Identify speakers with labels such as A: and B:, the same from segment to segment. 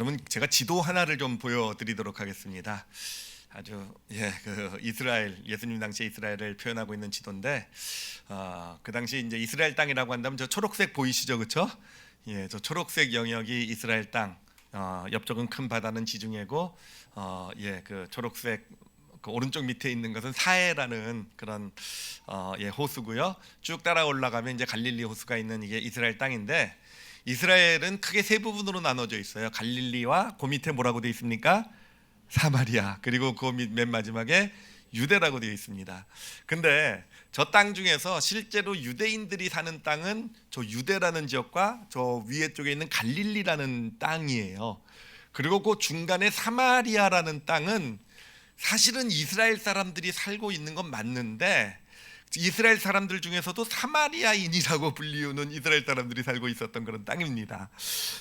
A: 그러면 제가 지도 하나를 좀 보여드리도록 하겠습니다. 아주 이스라엘, 예수님 당시 이스라엘을 표현하고 있는 지도인데, 그 당시 이제 이스라엘 땅이라고 한다면 저 초록색 보이시죠, 그렇죠? 저 초록색 영역이 이스라엘 땅, 옆쪽은 큰 바다는 지중해고, 그 초록색 그 오른쪽 밑에 있는 것은 사해라는 그런 호수고요. 쭉 따라 올라가면 이제 갈릴리 호수가 있는 이게 이스라엘 땅인데, 이스라엘은 크게 세 부분으로 나눠져 있어요. 갈릴리와 그 밑에 뭐라고 되어 있습니까? 사마리아, 그리고 그 맨 마지막에 유대라고 되어 있습니다. 근데 저 땅 중에서 실제로 유대인들이 사는 땅은 저 유대라는 지역과 저 위에 쪽에 있는 갈릴리라는 땅이에요. 그리고 그 중간에 사마리아라는 땅은 사실은 이스라엘 사람들이 살고 있는 건 맞는데, 이스라엘 사람들 중에서도 사마리아인이라고 불리우는 이스라엘 사람들이 살고 있었던 그런 땅입니다.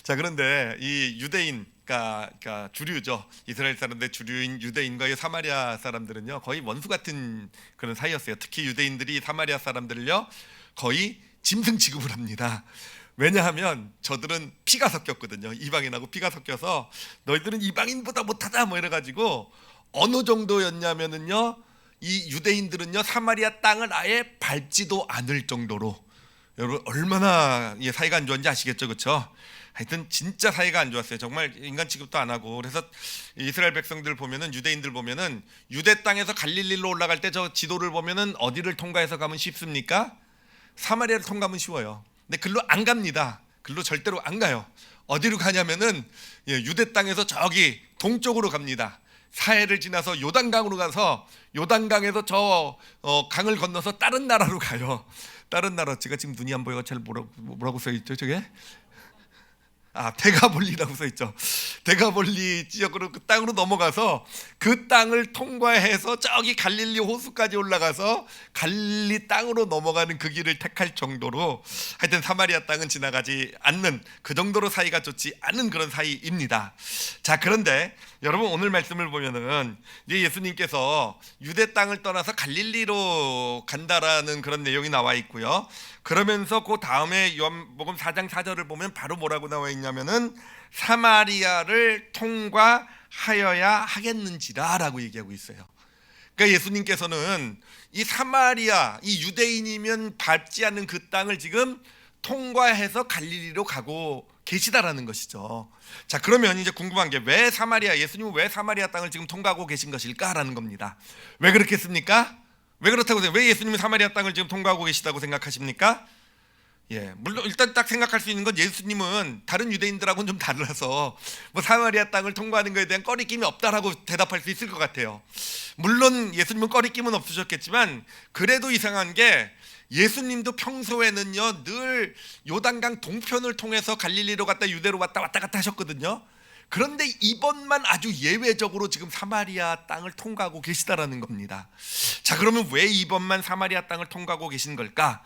A: 자, 그런데 이 유대인, 그러니까 주류죠. 이스라엘 사람들의 주류인 유대인과 사마리아 사람들은요 거의 원수 같은 그런 사이였어요. 특히 유대인들이 사마리아 사람들을요 거의 짐승 취급을 합니다. 왜냐하면 저들은 피가 섞였거든요. 이방인하고 피가 섞여서 너희들은 이방인보다 못하다 뭐 이래가지고, 어느 정도였냐면은요, 이 유대인들은요 사마리아 땅을 아예 밟지도 않을 정도로, 여러분 얼마나 사이가 안 좋은지 아시겠죠, 그렇죠? 하여튼 진짜 사이가 안 좋았어요. 정말 인간 취급도 안 하고. 그래서 이스라엘 백성들 보면은, 유대인들 보면은 유대 땅에서 갈릴리로 올라갈 때 저 지도를 보면은 어디를 통과해서 가면 쉽습니까? 사마리아를 통과하면 쉬워요. 근데 글로 안 갑니다. 글로 절대로 안 가요. 어디로 가냐면은 유대 땅에서 저기 동쪽으로 갑니다. 사해를 지나서 요단강으로 가서 요단강에서 저 강을 건너서 다른 나라로 가요. 다른 나라, 제가 지금 눈이 안 보여서 잘 뭐라고 써 있죠, 저게? 데가볼리라고 써 있죠. 데가볼리 지역으로 그 땅으로 넘어가서 그 땅을 통과해서 저기 갈릴리 호수까지 올라가서 갈릴리 땅으로 넘어가는 그 길을 택할 정도로, 하여튼 사마리아 땅은 지나가지 않는, 그 정도로 사이가 좋지 않은 그런 사이입니다. 자, 그런데 여러분 오늘 말씀을 보면은 이제 예수님께서 유대 땅을 떠나서 갈릴리로 간다라는 그런 내용이 나와 있고요. 그러면서 그 다음에 요한복음 4장 4절을 보면 바로 뭐라고 나와 있냐면은 사마리아를 통과하여야 하겠는지라라고 얘기하고 있어요. 그러니까 예수님께서는 이 사마리아, 이 유대인이면 밟지 않는 그 땅을 지금 통과해서 갈릴리로 가고 계시다라는 것이죠. 자, 그러면 이제 궁금한 게, 왜 예수님은 왜 사마리아 땅을 지금 통과하고 계신 것일까라는 겁니다. 왜 그렇겠습니까? 왜 그렇다고 생각해요? 왜 예수님이 사마리아 땅을 지금 통과하고 계시다고 생각하십니까? 물론 일단 딱 생각할 수 있는 건, 예수님은 다른 유대인들하고는 좀 달라서 뭐 사마리아 땅을 통과하는 것에 대한 꺼리낌이 없다라고 대답할 수 있을 것 같아요. 물론 예수님은 꺼리낌은 없으셨겠지만, 그래도 이상한 게, 예수님도 평소에는요 늘 요단강 동편을 통해서 갈릴리로 갔다 유대로 왔다 갔다 하셨거든요. 그런데 이번만 아주 예외적으로 지금 사마리아 땅을 통과하고 계시다라는 겁니다. 자, 그러면 왜 이번만 사마리아 땅을 통과하고 계신 걸까?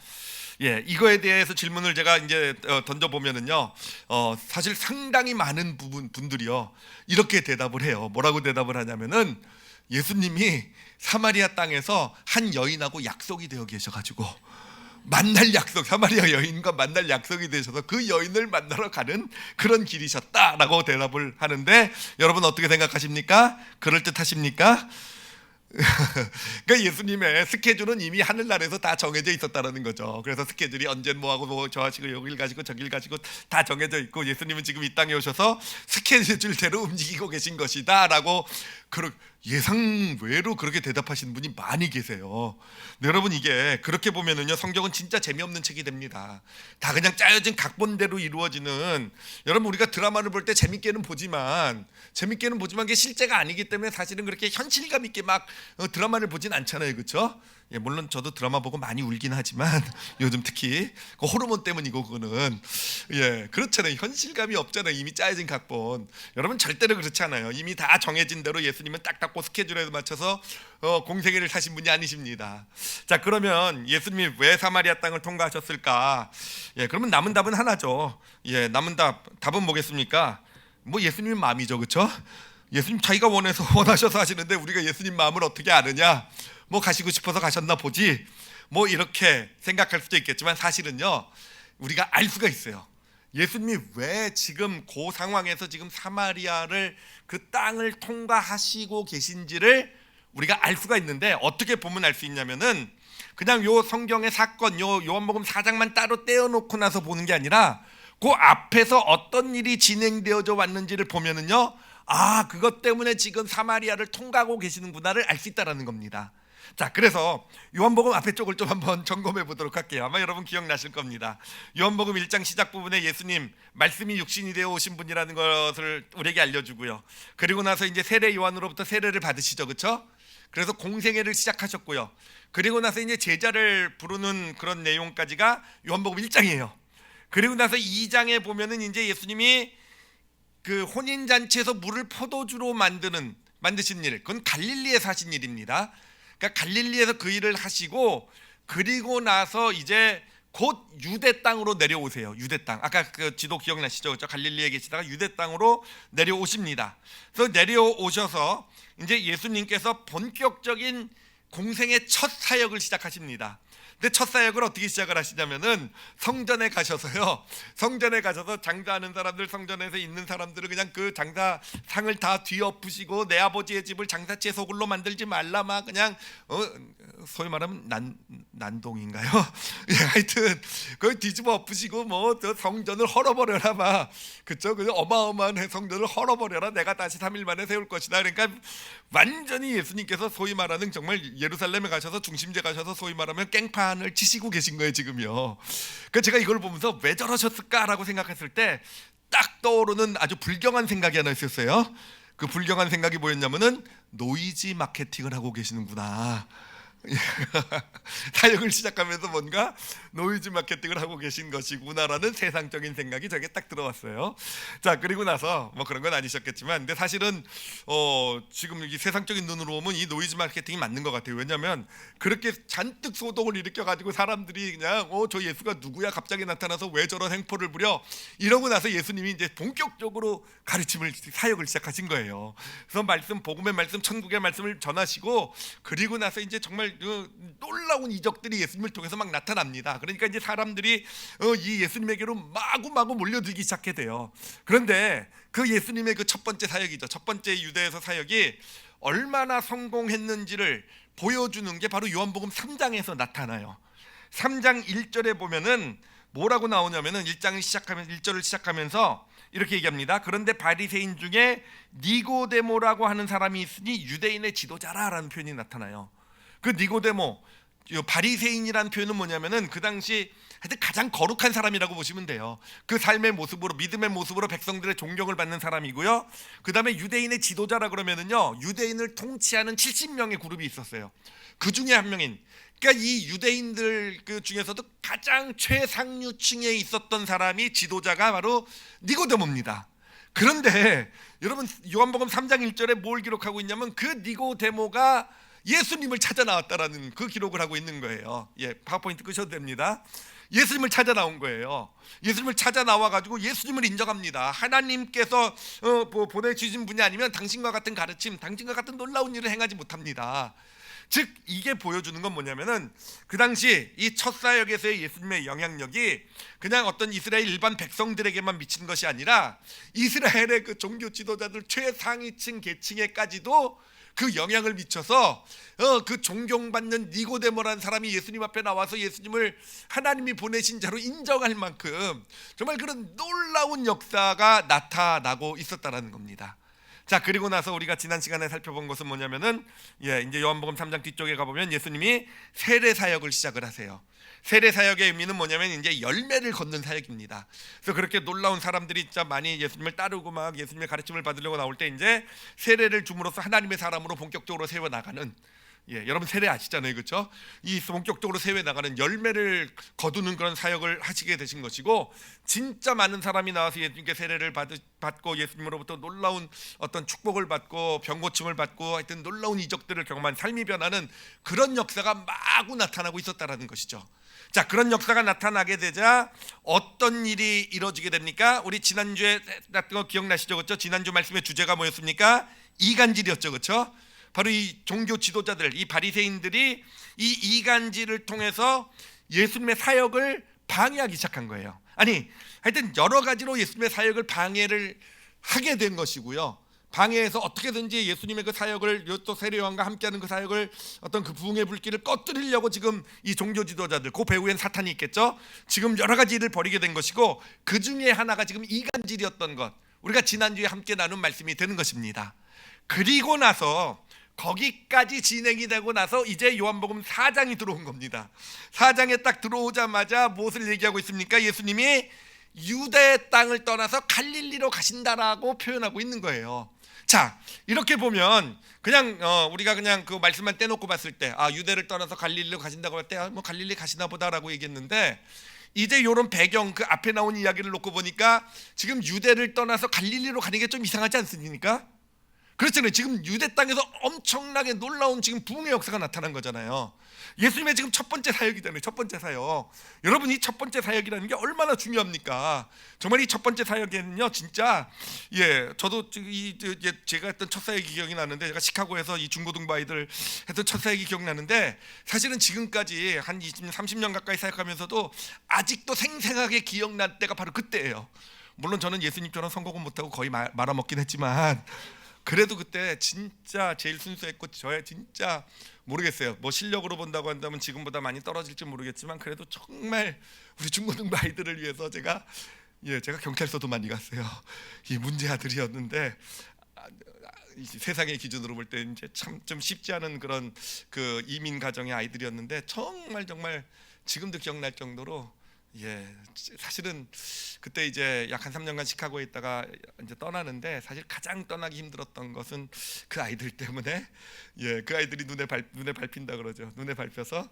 A: 이거에 대해서 질문을 제가 이제 던져보면은요, 사실 상당히 많은 분들이요 이렇게 대답을 해요. 뭐라고 대답을 하냐면은, 예수님이 사마리아 땅에서 한 여인하고 약속이 되어 계셔가지고 만날 약속, 사마리아 여인과 만날 약속이 되셔서 그 여인을 만나러 가는 그런 길이셨다라고 대답을 하는데, 여러분 어떻게 생각하십니까? 그럴듯하십니까? 그러니까 예수님의 스케줄은 이미 하늘나라에서 다 정해져 있었다는 거죠. 그래서 스케줄이 언제 뭐하고 뭐 저 하시고 여길 가시고 저길 가시고 다 정해져 있고, 예수님은 지금 이 땅에 오셔서 스케줄대로 움직이고 계신 것이다 라고 예상외로 그렇게 대답하시는 분이 많이 계세요. 근데 여러분, 이게 그렇게 보면은요 성경은 진짜 재미없는 책이 됩니다. 다 그냥 짜여진 각본대로 이루어지는, 여러분 우리가 드라마를 볼 때 재밌게는 보지만 그게 실제가 아니기 때문에 사실은 그렇게 현실감 있게 막 드라마를 보진 않잖아요, 그렇죠? 물론 저도 드라마 보고 많이 울긴 하지만 요즘 특히 그 호르몬 때문이고, 그거는 그렇잖아요. 현실감이 없잖아요. 이미 짜여진 각본. 여러분 절대로 그렇지 않아요. 이미 다 정해진 대로 예수님은 딱딱 스케줄에 맞춰서 공생애를 사신 분이 아니십니다. 자, 그러면 예수님이 왜 사마리아 땅을 통과하셨을까? 그러면 남은 답은 하나죠. 남은 답은 뭐겠습니까? 뭐 예수님 마음이죠, 그렇죠? 예수님 자기가 원하셔서 하시는데 우리가 예수님 마음을 어떻게 아느냐? 뭐 가시고 싶어서 가셨나 보지, 뭐 이렇게 생각할 수도 있겠지만, 사실은요 우리가 알 수가 있어요. 예수님이 왜 지금 그 상황에서 지금 사마리아를 그 땅을 통과하시고 계신지를 우리가 알 수가 있는데, 어떻게 보면 알 수 있냐면은 그냥 요 성경의 사건, 요 요한복음 4장만 따로 떼어놓고 나서 보는 게 아니라 그 앞에서 어떤 일이 진행되어져 왔는지를 보면은요, 아, 그것 때문에 지금 사마리아를 통과하고 계시는구나를 알 수 있다라는 겁니다. 자, 그래서 요한복음 앞에 쪽을 좀 한번 점검해 보도록 할게요. 아마 여러분 기억나실 겁니다. 요한복음 1장 시작 부분에 예수님 말씀이 육신이 되어 오신 분이라는 것을 우리에게 알려주고요. 그리고 나서 이제 세례 요한으로부터 세례를 받으시죠, 그렇죠? 그래서 공생애를 시작하셨고요. 그리고 나서 이제 제자를 부르는 그런 내용까지가 요한복음 1장이에요. 그리고 나서 2장에 보면은 이제 예수님이 그 혼인 잔치에서 물을 포도주로 만드신 일, 그건 갈릴리에서 하신 일입니다. 그러니까 갈릴리에서 그 일을 하시고, 그리고 나서 이제 곧 유대 땅으로 내려오세요. 유대 땅. 아까 그 지도 기억나시죠? 그렇죠? 갈릴리에 계시다가 유대 땅으로 내려오십니다. 그래서 내려오셔서 이제 예수님께서 본격적인 공생의 첫 사역을 시작하십니다. 근데 첫 사역을 어떻게 시작을 하시냐면은 성전에 가셔서요. 성전에 가셔서 장사하는 사람들, 성전에서 있는 사람들을 그냥 그 장사상을 다 뒤엎으시고, 내 아버지의 집을 장사채 소굴로 만들지 말라, 막 그냥 소위 말하면 난동인가요? 예, 하여튼 그 뒤집어 엎으시고 뭐 저 성전을 헐어버려라, 막 그쵸? 그 어마어마한 성전을 헐어버려라, 내가 다시 3일 만에 세울 것이다. 그러니까 완전히 예수님께서 소위 말하는 정말 예루살렘에 가셔서 중심지에 가셔서 소위 말하면 깽판을 치시고 계신 거예요 지금요. 그러니까 제가 이걸 보면서 왜 저러셨을까라고 생각했을 때 딱 떠오르는 아주 불경한 생각이 하나 있었어요. 그 불경한 생각이 뭐였냐면은 노이즈 마케팅을 하고 계시는구나. 사역을 시작하면서 뭔가 노이즈 마케팅을 하고 계신 것이구나라는 세상적인 생각이 저게 딱 들어왔어요. 자, 그리고 나서 뭐 그런 건 아니셨겠지만, 근데 사실은 지금 이 세상적인 눈으로 보면 이 노이즈 마케팅이 맞는 것 같아요. 왜냐하면 그렇게 잔뜩 소동을 일으켜가지고 사람들이 그냥 저 예수가 누구야, 갑자기 나타나서 왜 저런 행포를 부려, 이러고 나서 예수님이 이제 본격적으로 가르침을, 사역을 시작하신 거예요. 그래서 말씀, 복음의 말씀, 천국의 말씀을 전하시고, 그리고 나서 이제 정말 놀라운 이적들이 예수님을 통해서 막 나타납니다. 그러니까 이제 사람들이 이 예수님에게로 마구마구 몰려들기 시작게 돼요. 그런데 그 예수님의 그 첫 번째 사역이죠. 첫 번째 유대에서 사역이 얼마나 성공했는지를 보여주는 게 바로 요한복음 3장에서 나타나요. 3장 1절에 보면은 뭐라고 나오냐면은 1절을 시작하면서 이렇게 얘기합니다. 그런데 바리새인 중에 니고데모라고 하는 사람이 있으니 유대인의 지도자라라는 표현이 나타나요. 그 니고데모, 바리새인이라는 표현은 뭐냐면은 그 당시 하여튼 가장 거룩한 사람이라고 보시면 돼요. 그 삶의 모습으로, 믿음의 모습으로 백성들의 존경을 받는 사람이고요. 그 다음에 유대인의 지도자라 그러면은요, 유대인을 통치하는 70명의 그룹이 있었어요. 그 중에 한 명인, 그러니까 이 유대인들 그 중에서도 가장 최상류층에 있었던 사람이, 지도자가 바로 니고데모입니다. 그런데 여러분, 요한복음 3장 1절에 뭘 기록하고 있냐면 그 니고데모가 예수님을 찾아 나왔다라는 그 기록을 하고 있는 거예요. 예, 파워포인트 끄셔도 됩니다. 예수님을 찾아 나온 거예요. 예수님을 찾아 나와가지고 예수님을 인정합니다. 하나님께서 보내주신 분이 아니면 당신과 같은 가르침, 당신과 같은 놀라운 일을 행하지 못합니다. 즉 이게 보여주는 건 뭐냐면은 그 당시 이 첫 사역에서의 예수님의 영향력이 그냥 어떤 이스라엘 일반 백성들에게만 미치는 것이 아니라 이스라엘의 그 종교 지도자들 최상위층 계층에까지도 그 영향을 미쳐서 그 존경받는 니고데모라는 사람이 예수님 앞에 나와서 예수님을 하나님이 보내신 자로 인정할 만큼 정말 그런 놀라운 역사가 나타나고 있었다라는 겁니다. 자, 그리고 나서 우리가 지난 시간에 살펴본 것은 뭐냐면은 이제 요한복음 3장 뒤쪽에 가보면 예수님이 세례 사역을 시작을 하세요. 세례 사역의 의미는 뭐냐면 이제 열매를 걷는 사역입니다. 그래서 그렇게 놀라운 사람들이 진짜 많이 예수님을 따르고 막 예수님의 가르침을 받으려고 나올 때 이제 세례를 줌으로써 하나님의 사람으로 본격적으로 세워 나가는, 여러분 세례 아시잖아요, 그렇죠? 이 본격적으로 세워 나가는 열매를 거두는 그런 사역을 하시게 되신 것이고, 진짜 많은 사람이 나와서 예수님께 세례를 받고 예수님으로부터 놀라운 어떤 축복을 받고 병고침을 받고 하여튼 놀라운 이적들을 경험한, 삶이 변하는 그런 역사가 마구 나타나고 있었다라는 것이죠. 자, 그런 역사가 나타나게 되자 어떤 일이 이루어지게 됩니까? 우리 지난주에 났던 거 기억나시죠, 그렇죠? 지난주 말씀의 주제가 뭐였습니까? 이간질이었죠, 그렇죠? 바로 이 종교 지도자들, 이 바리새인들이 이 이간질을 통해서 예수님의 사역을 방해하기 시작한 거예요. 아니, 하여튼 여러 가지로 예수님의 사역을 방해를 하게 된 것이고요. 방해해서 어떻게든지 예수님의 그 사역을, 또 세례요한과 함께하는 그 사역을, 어떤 그 부흥의 불길을 꺼뜨리려고 지금 이 종교 지도자들, 그 배후엔 사탄이 있겠죠. 지금 여러 가지 일을 벌이게 된 것이고, 그 중에 하나가 지금 이간질이었던 것, 우리가 지난주에 함께 나눈 말씀이 되는 것입니다. 그리고 나서 거기까지 진행이 되고 나서 이제 요한복음 4장이 들어온 겁니다. 4장에 딱 들어오자마자 무엇을 얘기하고 있습니까? 예수님이 유대 땅을 떠나서 갈릴리로 가신다라고 표현하고 있는 거예요. 자, 이렇게 보면 그냥 우리가 그냥 그 말씀만 떼놓고 봤을 때, 유대를 떠나서 갈릴리로 가신다고 할 때 뭐 갈릴리 가시나 보다라고 얘기했는데, 이제 이런 배경, 그 앞에 나온 이야기를 놓고 보니까 지금 유대를 떠나서 갈릴리로 가는 게 좀 이상하지 않습니까? 그렇잖아요. 지금 유대 땅에서 엄청나게 놀라운 지금 부흥의 역사가 나타난 거잖아요. 예수님의 지금 첫 번째 사역이잖아요. 첫 번째 사역. 여러분, 이 첫 번째 사역이라는 게 얼마나 중요합니까? 정말 이 첫 번째 사역에는요, 진짜 저도 제가 했던 첫 사역이 기억이 나는데, 제가 시카고에서 이 중고등부 아이들 했던 첫 사역이 기억나는데, 사실은 지금까지 한 20년, 30년 가까이 사역하면서도 아직도 생생하게 기억날 때가 바로 그때예요. 물론 저는 예수님처럼 성공은 못하고 거의 말아먹긴 했지만, 그래도 그때 진짜 제일 순수했고, 저의 진짜 모르겠어요. 뭐 실력으로 본다고 한다면 지금보다 많이 떨어질지 모르겠지만, 그래도 정말 우리 중고등부 아이들을 위해서 제가 경찰서도 많이 갔어요. 이 문제 아들이었는데, 세상의 기준으로 볼 때 이제 참 좀 쉽지 않은 그런 그 이민 가정의 아이들이었는데, 정말 지금도 기억날 정도로, 사실은 그때 이제 약 한 3년간 시카고에 있다가 이제 떠나는데, 사실 가장 떠나기 힘들었던 것은 그 아이들 때문에, 그 아이들이 눈에 밟힌다 그러죠. 눈에 밟혀서,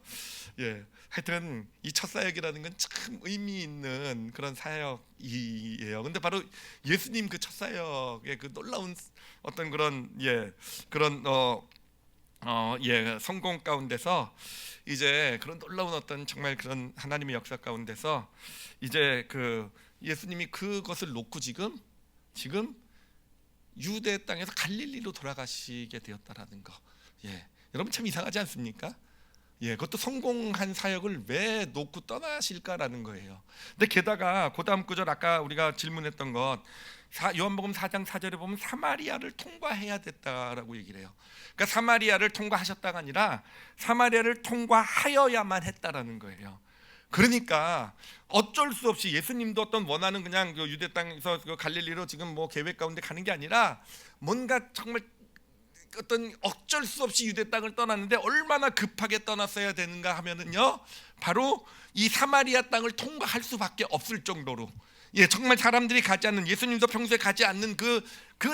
A: 하여튼 이 첫 사역이라는 건 참 의미 있는 그런 사역이에요. 근데 바로 예수님 그 첫 사역의 그 놀라운 어떤 그런 성공 가운데서, 이제 그런 놀라운 어떤 정말 그런 하나님의 역사 가운데서 이제 그 예수님이 그것을 놓고 지금 유대 땅에서 갈릴리로 돌아가시게 되었다라는 거. 여러분, 참 이상하지 않습니까? 그것도 성공한 사역을 왜 놓고 떠나실까라는 거예요. 근데 게다가 그 다음 구절, 아까 우리가 질문했던 것, 요한복음 4장 4절에 보면 사마리아를 통과해야 됐다라고 얘기를 해요. 그러니까 사마리아를 통과하셨다가 아니라 사마리아를 통과하여야만 했다라는 거예요. 그러니까 어쩔 수 없이 예수님도 어떤 원하는 그냥 그 유대 땅에서 그 갈릴리로 지금 뭐 계획 가운데 가는 게 아니라, 뭔가 정말 어떤 어쩔 수 없이 유대 땅을 떠났는데, 얼마나 급하게 떠났어야 되는가 하면은요, 바로 이 사마리아 땅을 통과할 수밖에 없을 정도로, 정말 사람들이 가지 않는, 예수님도 평소에 가지 않는 그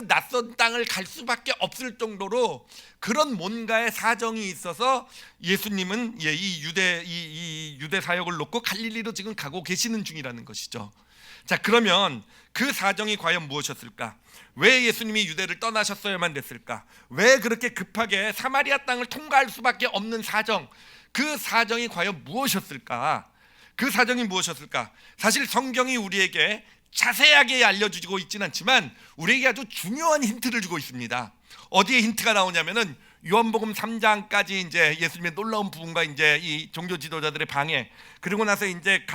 A: 낯선 땅을 갈 수밖에 없을 정도로 그런 뭔가의 사정이 있어서 예수님은 이 유대 사역을 놓고 갈릴리로 지금 가고 계시는 중이라는 것이죠. 자, 그러면 그 사정이 과연 무엇이었을까? 왜 예수님이 유대를 떠나셨어야만 됐을까? 왜 그렇게 급하게 사마리아 땅을 통과할 수밖에 없는 사정, 그 사정이 과연 무엇이었을까? 그 사정이 무엇이었을까? 사실 성경이 우리에게 자세하게 알려주고 있지는 않지만 우리에게 아주 중요한 힌트를 주고 있습니다. 어디에 힌트가 나오냐면은 요한복음 3장까지 이제 예수님의 놀라운 부흥과 이제 이 종교 지도자들의 방해, 그리고 나서 이제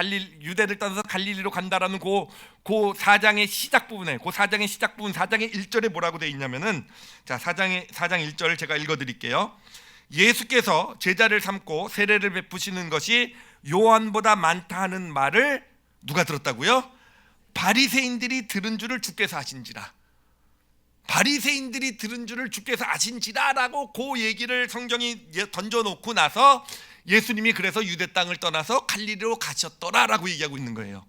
A: 유대를 떠나서 갈릴리로 간다라는 그 4장의 시작 부분에, 그 4장의 시작 부분 4장의 1절에 뭐라고 되어 있냐면은, 자, 4장 1절을 제가 읽어 드릴게요. 예수께서 제자를 삼고 세례를 베푸시는 것이 요한보다 많다 하는 말을 누가 들었다고요? 바리새인들이 들은 줄을 주께서 아신지라. 바리새인들이 들은 줄을 주께서 아신지라라고 그 얘기를 성경이 던져놓고 나서 예수님이 그래서 유대 땅을 떠나서 갈릴리로 가셨더라라고 얘기하고 있는 거예요.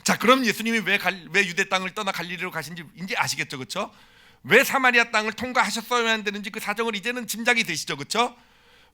A: 자, 그럼 예수님이 왜 유대 땅을 떠나 갈릴리로 가신지 이제 아시겠죠, 그렇죠? 왜 사마리아 땅을 통과하셨어야 되는지 그 사정을 이제는 짐작이 되시죠, 그렇죠?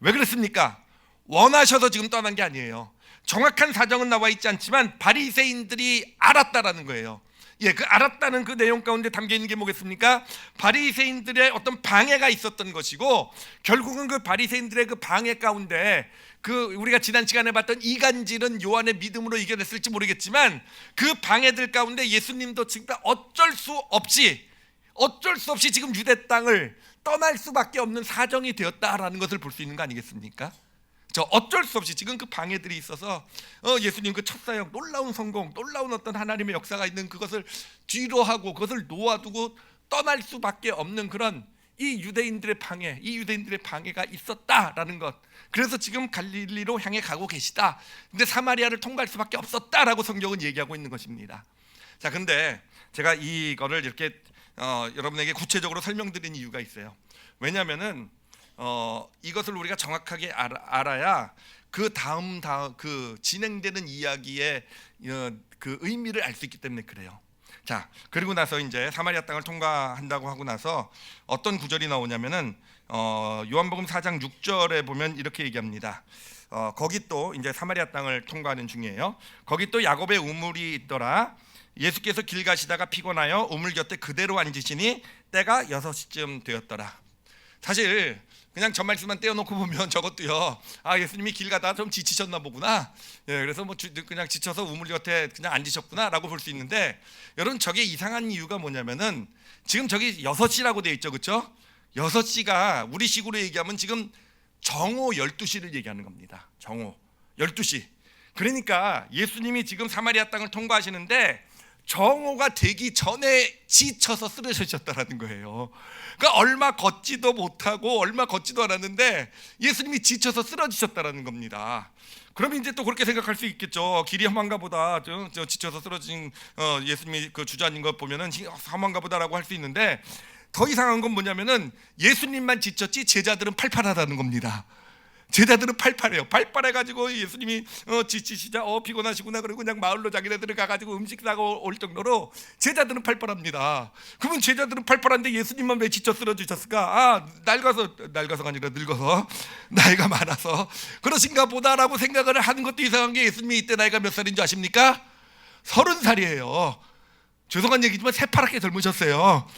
A: 왜 그랬습니까? 원하셔서 지금 떠난 게 아니에요. 정확한 사정은 나와 있지 않지만 바리새인들이 알았다라는 거예요. 그 알았다는 그 내용 가운데 담겨 있는 게 뭐겠습니까? 바리새인들의 어떤 방해가 있었던 것이고, 결국은 그 바리새인들의 그 방해 가운데 그 우리가 지난 시간에 봤던 이간질은 요한의 믿음으로 이겨냈을지 모르겠지만, 그 방해들 가운데 예수님도 지금 어쩔 수 없이 지금 유대 땅을 떠날 수밖에 없는 사정이 되었다라는 것을 볼 수 있는 거 아니겠습니까? 저 어쩔 수 없이 지금 그 방해들이 있어서 예수님 그 첫 사역, 놀라운 성공, 놀라운 어떤 하나님의 역사가 있는 그것을 뒤로 하고 그것을 놓아두고 떠날 수밖에 없는 그런 이 유대인들의 방해가 있었다라는 것. 그래서 지금 갈릴리로 향해 가고 계시다. 근데 사마리아를 통과할 수밖에 없었다라고 성경은 얘기하고 있는 것입니다. 자, 근데 제가 이거를 이렇게 여러분에게 구체적으로 설명드린 이유가 있어요. 왜냐하면은 이것을 우리가 정확하게 알아야 그 다음 그 진행되는 이야기의 그 의미를 알 수 있기 때문에 그래요. 자, 그리고 나서 이제 사마리아 땅을 통과한다고 하고 나서 어떤 구절이 나오냐면은 요한복음 4장 6절에 보면 이렇게 얘기합니다. 거기 또 이제 사마리아 땅을 통과하는 중이에요. 거기 또 야곱의 우물이 있더라. 예수께서 길 가시다가 피곤하여 우물 곁에 그대로 앉으시니 때가 6시쯤 되었더라. 사실 그냥 저 말씀만 떼어놓고 보면 저것도요, 예수님이 길 가다가 좀 지치셨나 보구나, 그래서 뭐 그냥 지쳐서 우물 곁에 그냥 앉으셨구나 라고 볼 수 있는데, 여러분 저게 이상한 이유가 뭐냐면은 지금 저기 6시라고 되어 있죠, 그렇죠? 6시가 우리식으로 얘기하면 지금 정오 12시를 얘기하는 겁니다. 정오 12시. 그러니까 예수님이 지금 사마리아 땅을 통과하시는데 정오가 되기 전에 지쳐서 쓰러지셨다라는 거예요. 그러니까 얼마 걷지도 못하고 얼마 걷지도 않았는데 예수님이 지쳐서 쓰러지셨다라는 겁니다. 그러면 이제 또 그렇게 생각할 수 있겠죠. 길이 험한가 보다, 지쳐서 쓰러진 예수님이 그 주저앉은 것 보면은 험한가 보다라고 할 수 있는데, 더 이상한 건 뭐냐면은 예수님만 지쳤지 제자들은 팔팔하다는 겁니다. 제자들은 팔팔해요. 팔팔해가지고 예수님이 지치시자 피곤하시구나 그러고 그냥 마을로 자기네들이 가가지고 음식 사고 올 정도로 제자들은 팔팔합니다. 그러면 제자들은 팔팔한데 예수님만 왜 지쳐 쓰러지셨을까? 낡아서가 아니라 늙어서, 나이가 많아서 그러신가 보다라고 생각을 하는 것도 이상한 게, 예수님이 이때 나이가 몇 살인 줄 아십니까? 30살이에요 죄송한 얘기지만 새파랗게 젊으셨어요.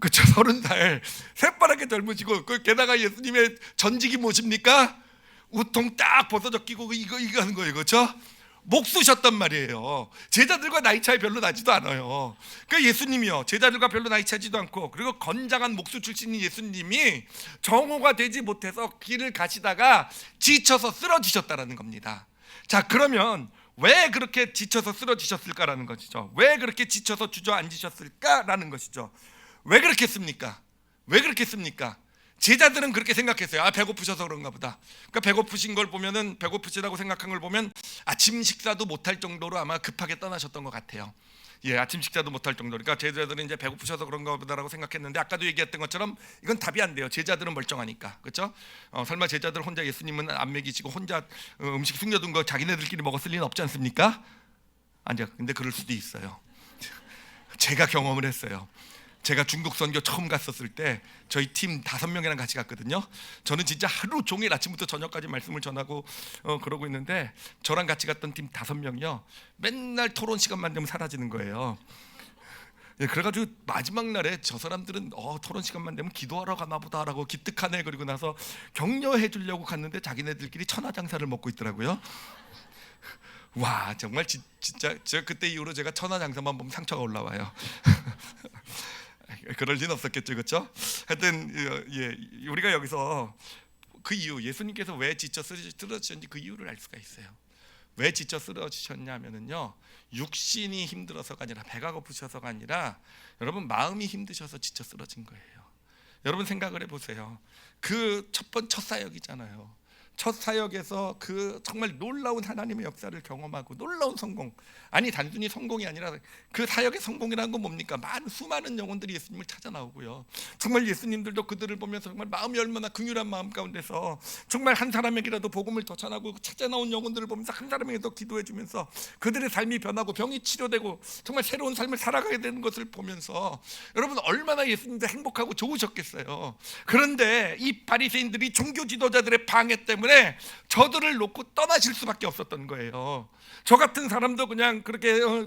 A: 그쵸, 30살 새파랗게 젊으시고, 게다가 예수님의 전직이 무엇입니까? 우통 딱 벗어져 끼고 이거 하는 거예요, 그렇죠? 목수셨단 말이에요. 제자들과 나이 차이 별로 나지도 않아요. 그러니까 예수님이요, 제자들과 별로 나이 차지도 않고, 그리고 건장한 목수 출신인 예수님이 정오가 되지 못해서 길을 가시다가 지쳐서 쓰러지셨다라는 겁니다. 자, 그러면 왜 그렇게 지쳐서 쓰러지셨을까라는 것이죠. 왜 그렇게 지쳐서 주저앉으셨을까라는 것이죠. 왜 그렇겠습니까? 제자들은 그렇게 생각했어요. 배고프셔서 그런가 보다. 그러니까 배고프신 걸 보면은, 배고프시다고 생각한 걸 보면 아침 식사도 못할 정도로 아마 급하게 떠나셨던 것 같아요. 아침 식사도 못할 정도로. 그러니까 제자들은 이제 배고프셔서 그런가 보다라고 생각했는데, 아까도 얘기했던 것처럼 이건 답이 안 돼요. 제자들은 멀쩡하니까, 그렇죠? 설마 제자들 혼자 예수님은 안 먹이시고 혼자 음식 숨겨둔 거 자기네들끼리 먹었을 리는 없지 않습니까? 아니요. 근데 그럴 수도 있어요. 제가 경험을 했어요. 제가 중국 선교 처음 갔었을 때 저희 팀 5명이랑 같이 갔거든요. 저는 진짜 하루 종일 아침부터 저녁까지 말씀을 전하고 그러고 있는데, 저랑 같이 갔던 팀 5명이요 맨날 토론 시간만 되면 사라지는 거예요. 그래가지고 마지막 날에 저 사람들은 토론 시간만 되면 기도하러 가나 보다라고 기특하네. 그리고 나서 격려해 주려고 갔는데 자기네들끼리 천하장사를 먹고 있더라고요. 와, 정말 진짜 저 그때 이후로 제가 천하장사만 보면 상처가 올라와요. 그럴 리는 없었겠죠, 그렇죠? 하여튼 우리가 여기서 그 이유, 예수님께서 왜 지쳐 쓰러지셨는지 그 이유를 알 수가 있어요. 왜 지쳐 쓰러지셨냐면은요, 육신이 힘들어서가 아니라, 배가 고프셔서가 아니라, 여러분 마음이 힘드셔서 지쳐 쓰러진 거예요. 여러분 생각을 해보세요. 그 첫 사역이잖아요. 첫 사역에서 그 정말 놀라운 하나님의 역사를 경험하고 놀라운 성공, 아니 단순히 성공이 아니라 그 사역의 성공이라는 건 뭡니까? 수많은 영혼들이 예수님을 찾아 나오고요, 정말 예수님들도 그들을 보면서 정말 마음이 얼마나 긍휼한 마음 가운데서 정말 한 사람에게라도 복음을 더 전하고, 찾아 나온 영혼들을 보면서 한 사람에게 더 기도해 주면서 그들의 삶이 변하고 병이 치료되고 정말 새로운 삶을 살아가게 되는 것을 보면서 여러분 얼마나 예수님도 행복하고 좋으셨겠어요. 그런데 이 바리새인들이 종교 지도자들의 방해 때문에 저들을 놓고 떠나실 수밖에 없었던 거예요. 저 같은 사람도 그냥 그렇게 그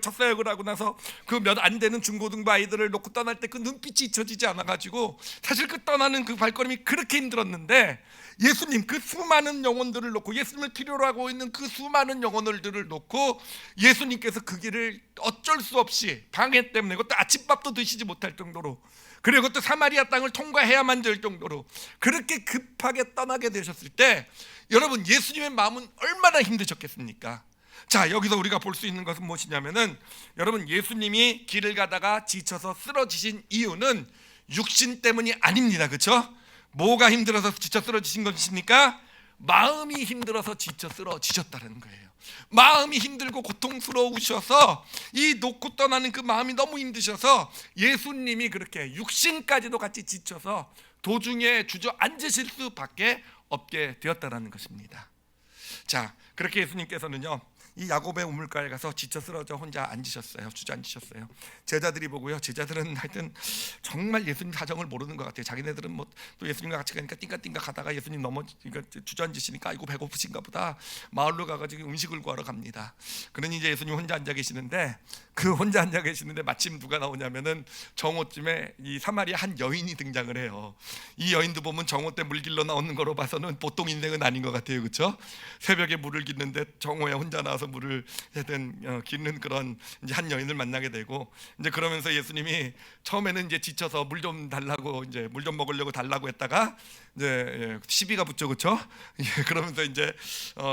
A: 첫 사역을 하고 나서 그 몇 안 되는 중고등부 아이들을 놓고 떠날 때 그 눈빛이 잊혀지지 않아가지고, 사실 그 떠나는 그 발걸음이 그렇게 힘들었는데, 예수님 그 수많은 영혼들을 놓고, 예수님을 필요로 하고 있는 그 수많은 영혼들을 놓고 예수님께서 그 길을 어쩔 수 없이 방해 때문에, 그것도 아침밥도 드시지 못할 정도로, 그리고 또 사마리아 땅을 통과해야만 될 정도로 그렇게 급하게 떠나게 되셨을 하셨을 때 여러분 예수님의 마음은 얼마나 힘드셨겠습니까? 자, 여기서 우리가 볼 수 있는 것은 무엇이냐면은 여러분 예수님이 길을 가다가 지쳐서 쓰러지신 이유는 육신 때문이 아닙니다. 그렇죠? 뭐가 힘들어서 지쳐 쓰러지신 것입니까? 마음이 힘들어서 지쳐 쓰러지셨다는 거예요. 마음이 힘들고 고통스러우셔서 이 놓고 떠나는 그 마음이 너무 힘드셔서 예수님이 그렇게 육신까지도 같이 지쳐서 도중에 주저앉으실 수밖에 없게 되었다는 것입니다. 자, 그렇게 예수님께서는요 이 야곱의 우물가에 가서 지쳐 쓰러져 혼자 앉으셨어요. 주저앉으셨어요. 제자들이 보고요, 제자들은 하여튼 정말 예수님 사정을 모르는 것 같아요. 자기네들은 뭐 또 예수님과 같이 가니까 띵까띵까 가다가 예수님 주저앉으시니까 아이고 배고프신가 보다 마을로 가가지고 음식을 구하러 갑니다. 그러니 이제 예수님 혼자 앉아 계시는데 그 혼자 앉아 계시는데 마침 누가 나오냐면은 정오쯤에 이 사마리아 한 여인이 등장을 해요. 이 여인도 보면 정오 때 물 길러 나오는 거로 봐서는 보통 인생은 아닌 것 같아요. 그렇죠? 새벽에 물을 깃는데 정오에 혼자 나와서 물을 깃는 그런 이제 한 여인을 만나게 되고, 이제 그러면서 예수님이 처음에는 이제 지쳐서 물 좀 달라고, 이제 물 좀 먹으려고 달라고 했다가 이제 시비가 붙죠. 그렇죠? 그러면서 이제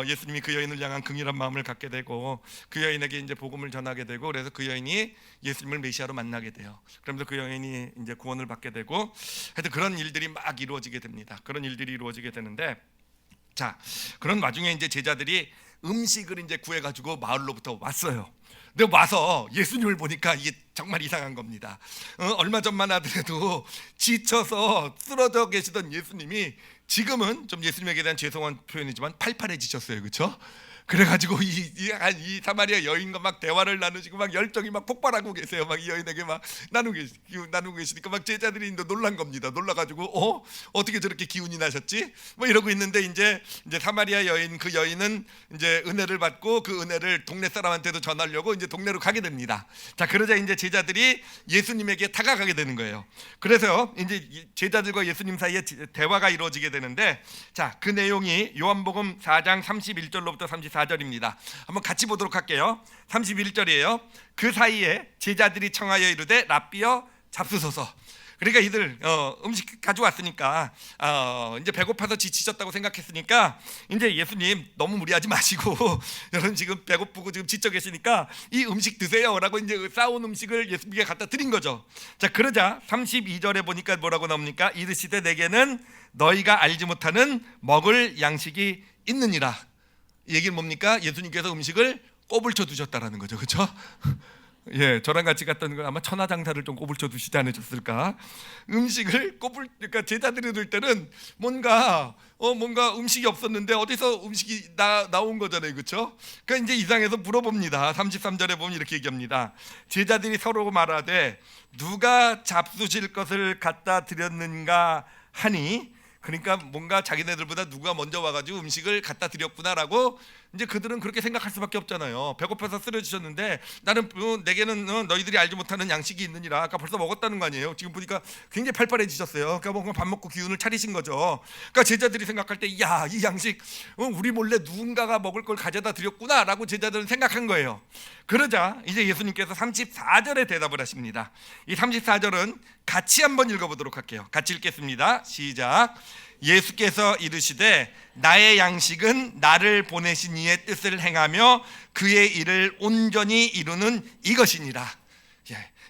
A: 예수님이 그 여인을 향한 긍휼한 마음을 갖게 되고 그 여인에게 이제 복음을 전하게 되고, 그래서 그 여인이 예수님을 메시아로 만나게 돼요. 그러면서 그 여인이 이제 구원을 받게 되고, 하여튼 그런 일들이 막 이루어지게 됩니다. 그런 일들이 이루어지게 되는데, 자, 그런 와중에 이제 제자들이 음식을 이제 구해가지고 마을로부터 왔어요. 근데 와서 예수님을 보니까 이게 정말 이상한 겁니다. 얼마 전만 하더라도 지쳐서 쓰러져 계시던 예수님이 지금은 좀 예수님에게 대한 죄송한 표현이지만 팔팔해지셨어요. 그렇죠? 그래가지고 이 사마리아 여인과 막 대화를 나누시고 막 열정이 막 폭발하고 계세요. 막 이 여인에게 막 나누고 계시니까 막 제자들이 놀란 겁니다. 놀라가지고 어떻게 저렇게 기운이 나셨지? 뭐 이러고 있는데 이제 사마리아 여인, 그 여인은 이제 은혜를 받고 그 은혜를 동네 사람한테도 전하려고 이제 동네로 가게 됩니다. 자, 그러자 이제 제자들이 예수님에게 다가가게 되는 거예요. 그래서 이제 제자들과 예수님 사이에 대화가 이루어지게 되는데, 자, 그 내용이 요한복음 4장 31절로부터 34절입니다. 한번 같이 보도록 할게요. 31절이에요. 그 사이에 제자들이 청하여 이르되 랍비여 잡수소서. 그러니까 이들 음식 가져왔으니까 이제 배고파서 지치셨다고 생각했으니까 이제 예수님 너무 무리하지 마시고 여러분 지금 배고프고 지금 지쳐 계시니까 이 음식 드세요라고 이제 싸온 음식을 예수님께 갖다 드린 거죠. 자, 그러자 32절에 보니까 뭐라고 나옵니까? 이르시되 내게는 너희가 알지 못하는 먹을 양식이 있느니라. 이 얘기는 뭡니까? 예수님께서 음식을 꼬불쳐 두셨다라는 거죠. 그렇죠? 예, 저랑 같이 갔던 거 아마 천하장사를 좀 꼬불쳐 두시지 않으셨을까? 음식을 그러니까 제자들이 들 때는 뭔가 음식이 없었는데 어디서 음식이 나온 거잖아요. 그렇죠? 그러니까 이제 이상해서 물어봅니다. 33절에 보면 이렇게 얘기합니다. 제자들이 서로 말하되 누가 잡수실 것을 갖다 드렸는가 하니, 그러니까 뭔가 자기네들보다 누가 먼저 와가지고 음식을 갖다 드렸구나라고 이제 그들은 그렇게 생각할 수밖에 없잖아요. 배고파서 쓰러지셨는데 내게는 너희들이 알지 못하는 양식이 있느니라. 아까 벌써 먹었다는 거 아니에요? 지금 보니까 굉장히 팔팔해지셨어요. 그러니까 뭔가 밥 먹고 기운을 차리신 거죠. 그러니까 제자들이 생각할 때 이 양식 우리 몰래 누군가가 먹을 걸 가져다 드렸구나라고 제자들은 생각한 거예요. 그러자 이제 예수님께서 34절에 대답을 하십니다. 이 34절은 같이 한번 읽어보도록 할게요. 같이 읽겠습니다. 시작. 예수께서 이르시되 나의 양식은 나를 보내신 이의 뜻을 행하며 그의 일을 온전히 이루는 이것이니라.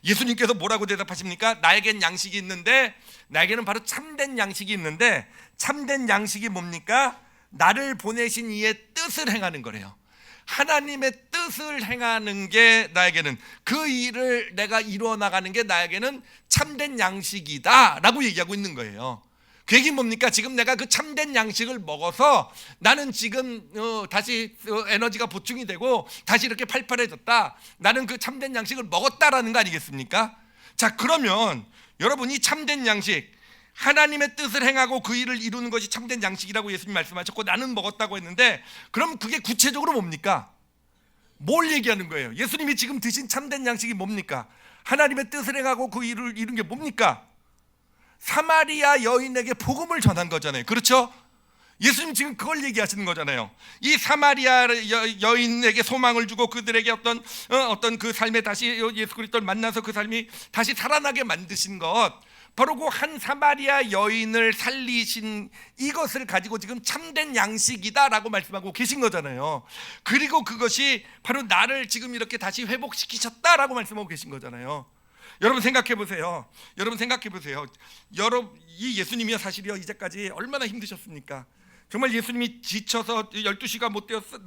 A: 예수님께서 뭐라고 대답하십니까? 나에겐 양식이 있는데, 나에게는 바로 참된 양식이 있는데, 참된 양식이 뭡니까? 나를 보내신 이의 뜻을 행하는 거래요. 하나님의 뜻을 행하는 게 나에게는, 그 일을 내가 이루어 나가는 게 나에게는 참된 양식이다 라고 얘기하고 있는 거예요. 그 얘기는 뭡니까? 지금 내가 그 참된 양식을 먹어서 나는 지금 다시 에너지가 보충이 되고 다시 이렇게 팔팔해졌다. 나는 그 참된 양식을 먹었다라는 거 아니겠습니까? 자, 그러면 여러분, 이 참된 양식, 하나님의 뜻을 행하고 그 일을 이루는 것이 참된 양식이라고 예수님 말씀하셨고 나는 먹었다고 했는데, 그럼 그게 구체적으로 뭡니까? 뭘 얘기하는 거예요? 예수님이 지금 드신 참된 양식이 뭡니까? 하나님의 뜻을 행하고 그 일을 이룬 게 뭡니까? 사마리아 여인에게 복음을 전한 거잖아요. 그렇죠? 예수님 지금 그걸 얘기하시는 거잖아요. 이 사마리아 여인에게 소망을 주고 그들에게 어떤 그 삶에 다시 예수 그리스도를 만나서 그 삶이 다시 살아나게 만드신 것, 바로 그 한 사마리아 여인을 살리신 이것을 가지고 지금 참된 양식이다라고 말씀하고 계신 거잖아요. 그리고 그것이 바로 나를 지금 이렇게 다시 회복시키셨다라고 말씀하고 계신 거잖아요. 여러분 생각해 보세요. 여러분 이 예수님이요 사실이요 이제까지 얼마나 힘드셨습니까? 정말 예수님이 지쳐서 12시가 못 되었어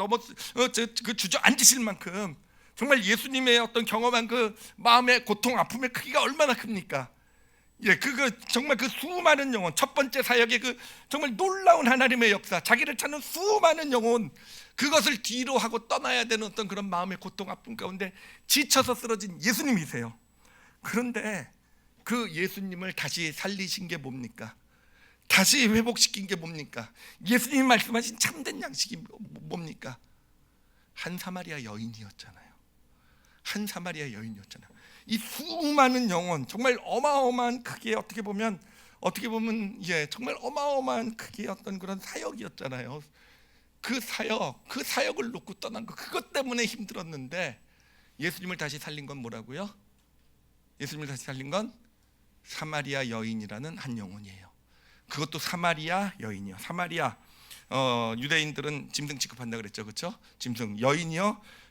A: 그 주저앉으실 만큼 정말 예수님의 어떤 경험한 그 마음의 고통, 아픔의 크기가 얼마나 큽니까? 예, 그거 정말 그 수많은 영혼, 첫 번째 사역의 그 정말 놀라운 하나님의 역사, 자기를 찾는 수많은 영혼, 그것을 뒤로 하고 떠나야 되는 어떤 그런 마음의 고통, 아픔 가운데 지쳐서 쓰러진 예수님이세요. 그런데 그 예수님을 다시 살리신 게 뭡니까? 다시 회복시킨 게 뭡니까? 예수님이 말씀하신 참된 양식이 뭡니까? 한 사마리아 여인이었잖아요. 이 수많은 영혼, 정말 어마어마한 크기의 어떻게 보면 정말 어마어마한 크기의 어떤 그런 사역이었잖아요. 그 사역을 놓고 떠난 거, 그것 때문에 힘들었는데 예수님을 다시 살린 건 뭐라고요? 예수님을 다시 살린 건 사마리아 여인이라는 한 영혼이에요. 그것도 사마리아 여인이요. 사마리아 유대인들은 짐승 취급한다 그랬죠, 그렇죠? 짐승.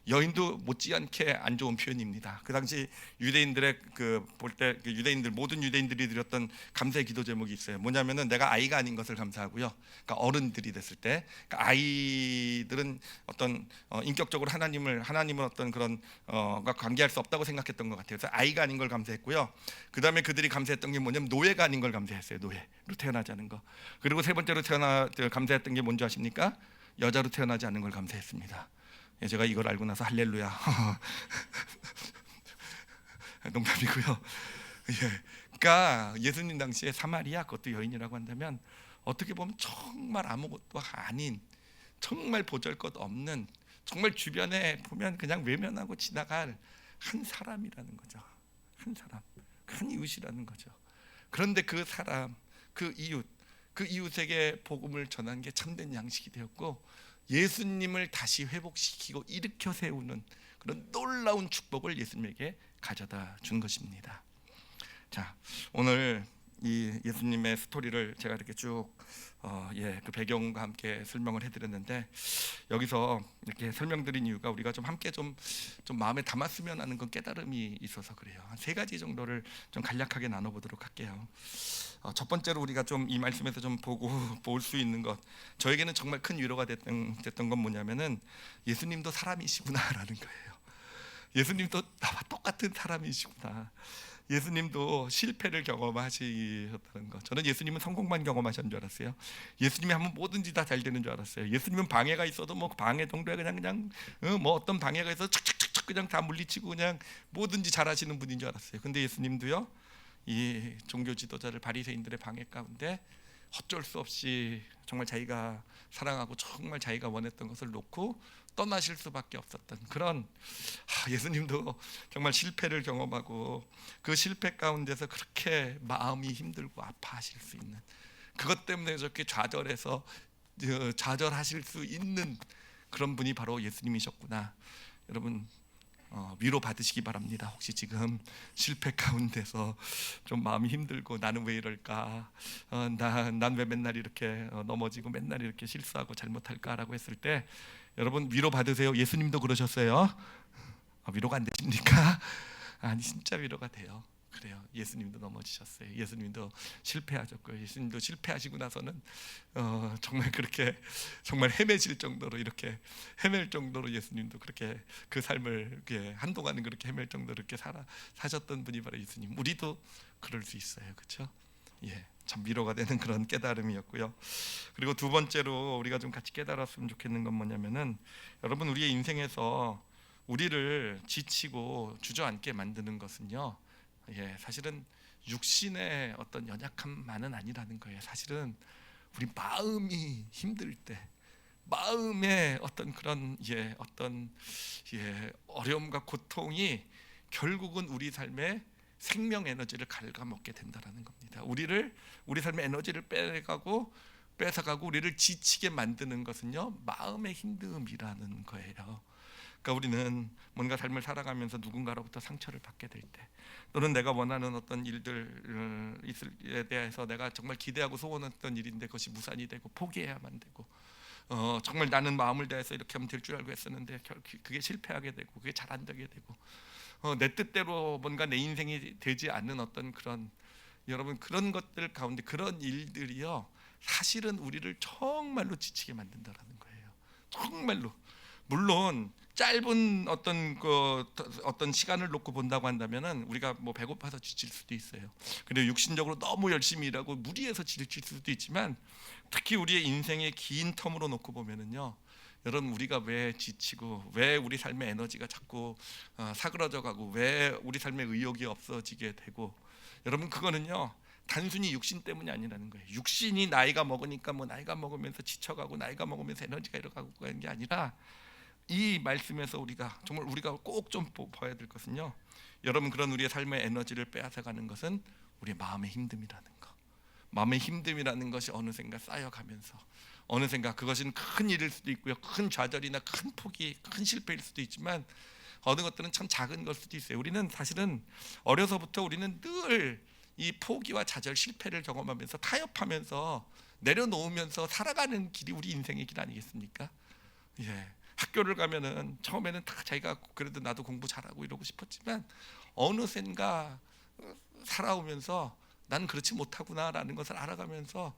A: 여인도 못지않게 안 좋은 표현입니다. 그 당시 유대인들의 유대인들 모든 유대인들이 드렸던 감사의 기도 제목이 있어요. 뭐냐면은 내가 아이가 아닌 것을 감사하고요. 그러니까 어른들이 됐을 때, 그러니까 아이들은 어떤 인격적으로 하나님을 어떤 그런 관계할 수 없다고 생각했던 것 같아요. 그래서 아이가 아닌 걸 감사했고요. 그 다음에 그들이 감사했던 게 뭐냐면 노예가 아닌 걸 감사했어요. 노예로 태어나지 않은 거. 그리고 세 번째로 감사했던 게 뭔지 아십니까? 여자로 태어나지 않은 걸 감사했습니다. 제가 이걸 알고 나서 할렐루야 농담이고요. 그러니까 예수님 당시에 사마리아, 그것도 여인이라고 한다면 어떻게 보면 정말 아무것도 아닌, 정말 보잘것없는, 정말 주변에 보면 그냥 외면하고 지나갈 한 사람이라는 거죠. 한 이웃이라는 거죠. 그런데 그 사람, 그 이웃에게 복음을 전한 게 참된 양식이 되었고, 예수님을 다시 회복시키고 일으켜 세우는 그런 놀라운 축복을 예수님에게 가져다 준 것입니다. 자, 오늘 이 예수님의 스토리를 제가 이렇게 쭉 그 배경과 함께 설명을 해드렸는데, 여기서 이렇게 설명드린 이유가 우리가 좀 함께 좀 마음에 담았으면 하는 건 깨달음이 있어서 그래요. 한 세 가지 정도를 좀 간략하게 나눠보도록 할게요. 첫 번째로 우리가 좀 이 말씀에서 좀 볼 수 있는 것, 저에게는 정말 큰 위로가 됐던 건 뭐냐면은 예수님도 사람이시구나라는 거예요. 예수님도 나와 똑같은 사람이시구나. 예수님도 실패를 경험하셨다는 거. 저는 예수님은 성공만 경험하셨는 줄 알았어요. 예수님이 하면 뭐든지 다 잘 되는 줄 알았어요. 예수님은 방해가 있어도 뭐 방해 정도에 그냥 뭐 어떤 방해가 있어도 척척척 그냥 다 물리치고 그냥 뭐든지 잘하시는 분인 줄 알았어요. 근데 예수님도요, 이 종교 지도자들 바리새인들의 방해 가운데 어쩔 수 없이 정말 자기가 사랑하고 정말 자기가 원했던 것을 놓고 떠나실 수밖에 없었던 그런, 예수님도 정말 실패를 경험하고 그 실패 가운데서 그렇게 마음이 힘들고 아파하실 수 있는, 그것 때문에 저렇게 좌절하실 수 있는 그런 분이 바로 예수님이셨구나. 여러분 위로 받으시기 바랍니다. 혹시 지금 실패 가운데서 좀 마음이 힘들고 나는 왜 이럴까, 난 왜 맨날 이렇게 넘어지고 맨날 이렇게 실수하고 잘못할까라고 했을 때 여러분 위로 받으세요. 예수님도 그러셨어요. 위로가 안 되십니까? 아니, 진짜 위로가 돼요. 그래요. 예수님도 넘어지셨어요. 예수님도 실패하셨고요. 예수님도 실패하시고 나서는 정말 그렇게 정말 헤매실 정도로, 이렇게 헤맬 정도로 예수님도 그렇게 그 삶을 이렇게 한동안은 그렇게 헤맬 정도로 이렇게 사셨던 분이 바로 예수님. 우리도 그럴 수 있어요. 그렇죠? 예, 참 위로가 되는 그런 깨달음이었고요. 그리고 두 번째로 우리가 좀 같이 깨달았으면 좋겠는 건 뭐냐면은, 여러분 우리의 인생에서 우리를 지치고 주저앉게 만드는 것은요, 사실은 육신의 어떤 연약함만은 아니라는 거예요. 사실은 우리 마음이 힘들 때, 마음의 어떤 그런 어려움과 고통이 결국은 우리 삶의 생명 에너지를 갉아먹게 된다라는 겁니다. 우리 삶의 에너지를 뺏어가고 우리를 지치게 만드는 것은요, 마음의 힘듦이라는 거예요. 그러니까 우리는 뭔가 삶을 살아가면서 누군가로부터 상처를 받게 될 때, 또는 내가 원하는 어떤 일들에 대해서 내가 정말 기대하고 소원했던 일인데 그것이 무산이 되고 포기해야만 되고, 정말 나는 마음을 다해서 이렇게 하면 될 줄 알고 했었는데 그게 실패하게 되고 그게 잘 안 되게 되고, 내 뜻대로 뭔가 내 인생이 되지 않는 어떤 그런, 여러분 그런 것들 가운데 그런 일들이요 사실은 우리를 정말로 지치게 만든다라는 거예요. 정말로. 물론 짧은 어떤 시간을 놓고 본다고 한다면은 우리가 뭐 배고파서 지칠 수도 있어요. 그리고 육신적으로 너무 열심히 일하고 무리해서 지칠 수도 있지만, 특히 우리의 인생의 긴 텀으로 놓고 보면은요, 여러분 우리가 왜 지치고 왜 우리 삶의 에너지가 자꾸 사그러져 가고 왜 우리 삶의 의욕이 없어지게 되고, 여러분 그거는요 단순히 육신 때문이 아니라는 거예요. 육신이 나이가 먹으니까 뭐 나이가 먹으면서 지쳐가고 나이가 먹으면서 에너지가 잃어가고 그런 게 아니라, 이 말씀에서 우리가 정말 우리가 꼭 좀 봐야 될 것은요, 여러분 그런 우리의 삶의 에너지를 빼앗아가는 것은 우리의 마음의 힘듦이라는 거. 마음의 힘듦이라는 것이 어느샌가 쌓여가면서, 어느샌가 그것은 큰 일일 수도 있고요, 큰 좌절이나 큰 포기, 큰 실패일 수도 있지만, 어느 것들은 참 작은 걸 수도 있어요. 우리는 사실은 어려서부터 우리는 늘 이 포기와 좌절, 실패를 경험하면서 타협하면서 내려놓으면서 살아가는 길이 우리 인생의 길 아니겠습니까? 예. 학교를 가면은 처음에는 다 자기가 그래도 나도 공부 잘하고 이러고 싶었지만, 어느샌가 살아오면서 나는 그렇지 못하구나라는 것을 알아가면서,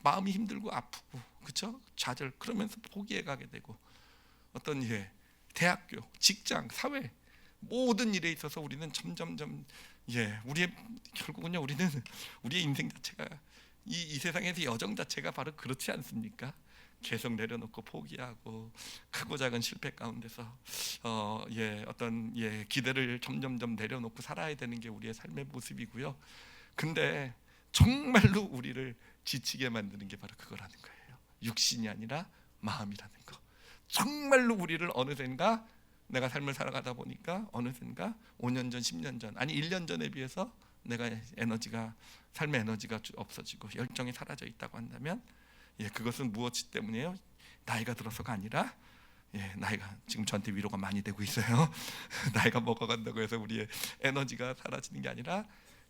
A: 마음이 힘들고 아프고, 그렇죠? 좌절, 그러면서 포기해 가게 되고, 어떤 대학교, 직장, 사회 모든 일에 있어서 우리는 점점점 우리의 결국은요, 우리는 우리의 인생 자체가 이 세상에서 여정 자체가 바로 그렇지 않습니까? 계속 내려놓고 포기하고 크고 작은 실패 가운데서 어떤 기대를 점점점 내려놓고 살아야 되는 게 우리의 삶의 모습이고요. 근데 정말로 우리를 지치게 만드는 게 바로 그거라는 거예요. 육신이 아니라 마음이라는 거. 정말로 우리를 어느샌가 내가 삶을 살아가다 보니까 어느샌가 5년 전, 10년 전, 아니 1년 전에 비해서 내가 삶의 에너지가 없어지고 열정이 사라져 있다고 한다면, 그것은 무엇 때문이에요? 나이가 들어서가 아니라, 나이가 지금 저한테 위로가 많이 되고 있어요. 나이가 먹어간다고 해서 우리의 에너지가 사라지는 게 아니라,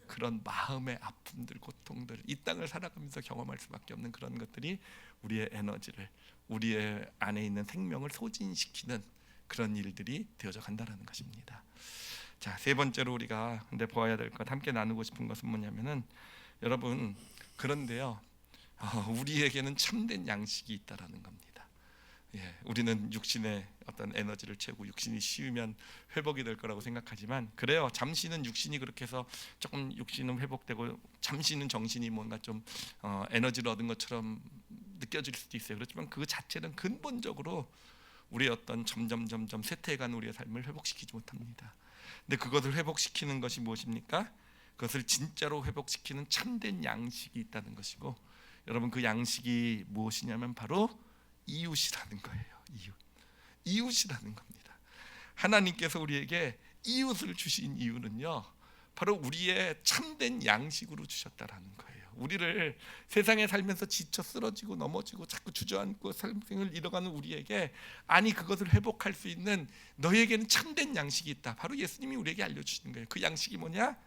A: 그런 마음의 아픔들, 고통들, 이 땅을 살아가면서 경험할 수밖에 없는 그런 것들이 우리의 에너지를, 우리의 안에 있는 생명을 소진시키는 그런 일들이 되어져 간다는 것입니다. 자, 세 번째로 우리가 근데 보아야 될 것, 함께 나누고 싶은 것은 뭐냐면은, 여러분 그런데요, 우리에게는 참된 양식이 있다라는 겁니다. 우리는 육신의 어떤 에너지를 채우고 육신이 쉬우면 회복이 될 거라고 생각하지만, 그래요, 잠시는 육신이 그렇게 해서 조금 육신은 회복되고 잠시는 정신이 뭔가 좀 에너지를 얻은 것처럼 느껴질 수도 있어요. 그렇지만 그 자체는 근본적으로 우리의 어떤 점점 쇠퇴해간 우리의 삶을 회복시키지 못합니다. 근데 그것을 회복시키는 것이 무엇입니까? 그것을 진짜로 회복시키는 참된 양식이 있다는 것이고, 여러분 그 양식이 무엇이냐면 바로 이웃이라는 거예요. 이웃이라는 겁니다. 하나님께서 우리에게 이웃을 주신 이유는요, 바로 우리의 참된 양식으로 주셨다라는 거예요. 우리를 세상에 살면서 지쳐 쓰러지고 넘어지고 자꾸 주저앉고 삶을 잃어가는 우리에게, 아니 그것을 회복할 수 있는 너에게는 참된 양식이 있다. 바로 예수님이 우리에게 알려주시는 거예요. 그 양식이 뭐냐?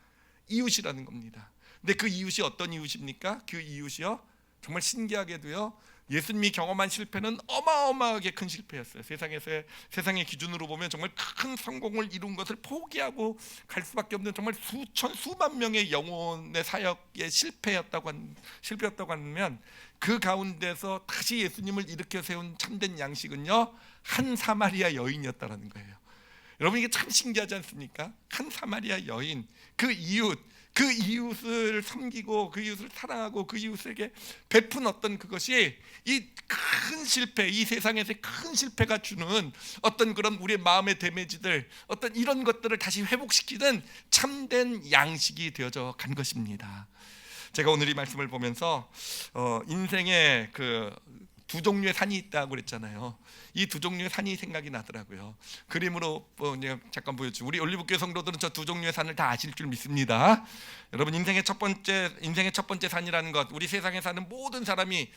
A: 이웃이라는 겁니다. 근데 그 이웃이 어떤 이웃입니까? 그 이웃이요, 정말 신기하게도요, 예수님이 경험한 실패는 어마어마하게 큰 실패였어요. 세상의 기준으로 보면 정말 큰 성공을 이룬 것을 포기하고 갈 수밖에 없는 정말 수만 명의 영혼의 사역에 실패였다고 하면, 그 가운데서 다시 예수님을 일으켜 세운 참된 양식은요, 한 사마리아 여인이었다라는 거예요. 여러분 이게 참 신기하지 않습니까? 한 사마리아 여인, 그 이웃을 섬기고 그 이웃을 사랑하고 그 이웃에게 베푼 어떤 그것이 이 큰 실패, 이 세상에서 큰 실패가 주는 어떤 그런 우리의 마음의 데미지들, 어떤 이런 것들을 다시 회복시키는 참된 양식이 되어져 간 것입니다. 제가 오늘 이 말씀을 보면서 인생의 그 두 종류의 산이 있다고 그랬잖아요. 이 두 종류의 산이 생각이 나더라고요. 그림으로 잠깐 보여주죠. 우리 올리브교회 성도들은 저 두 종류의 산을 다 아실 줄 믿습니다. 여러분, 인생의 첫 번째 산이라는 것, 우리 세상에 사는 모든 사람이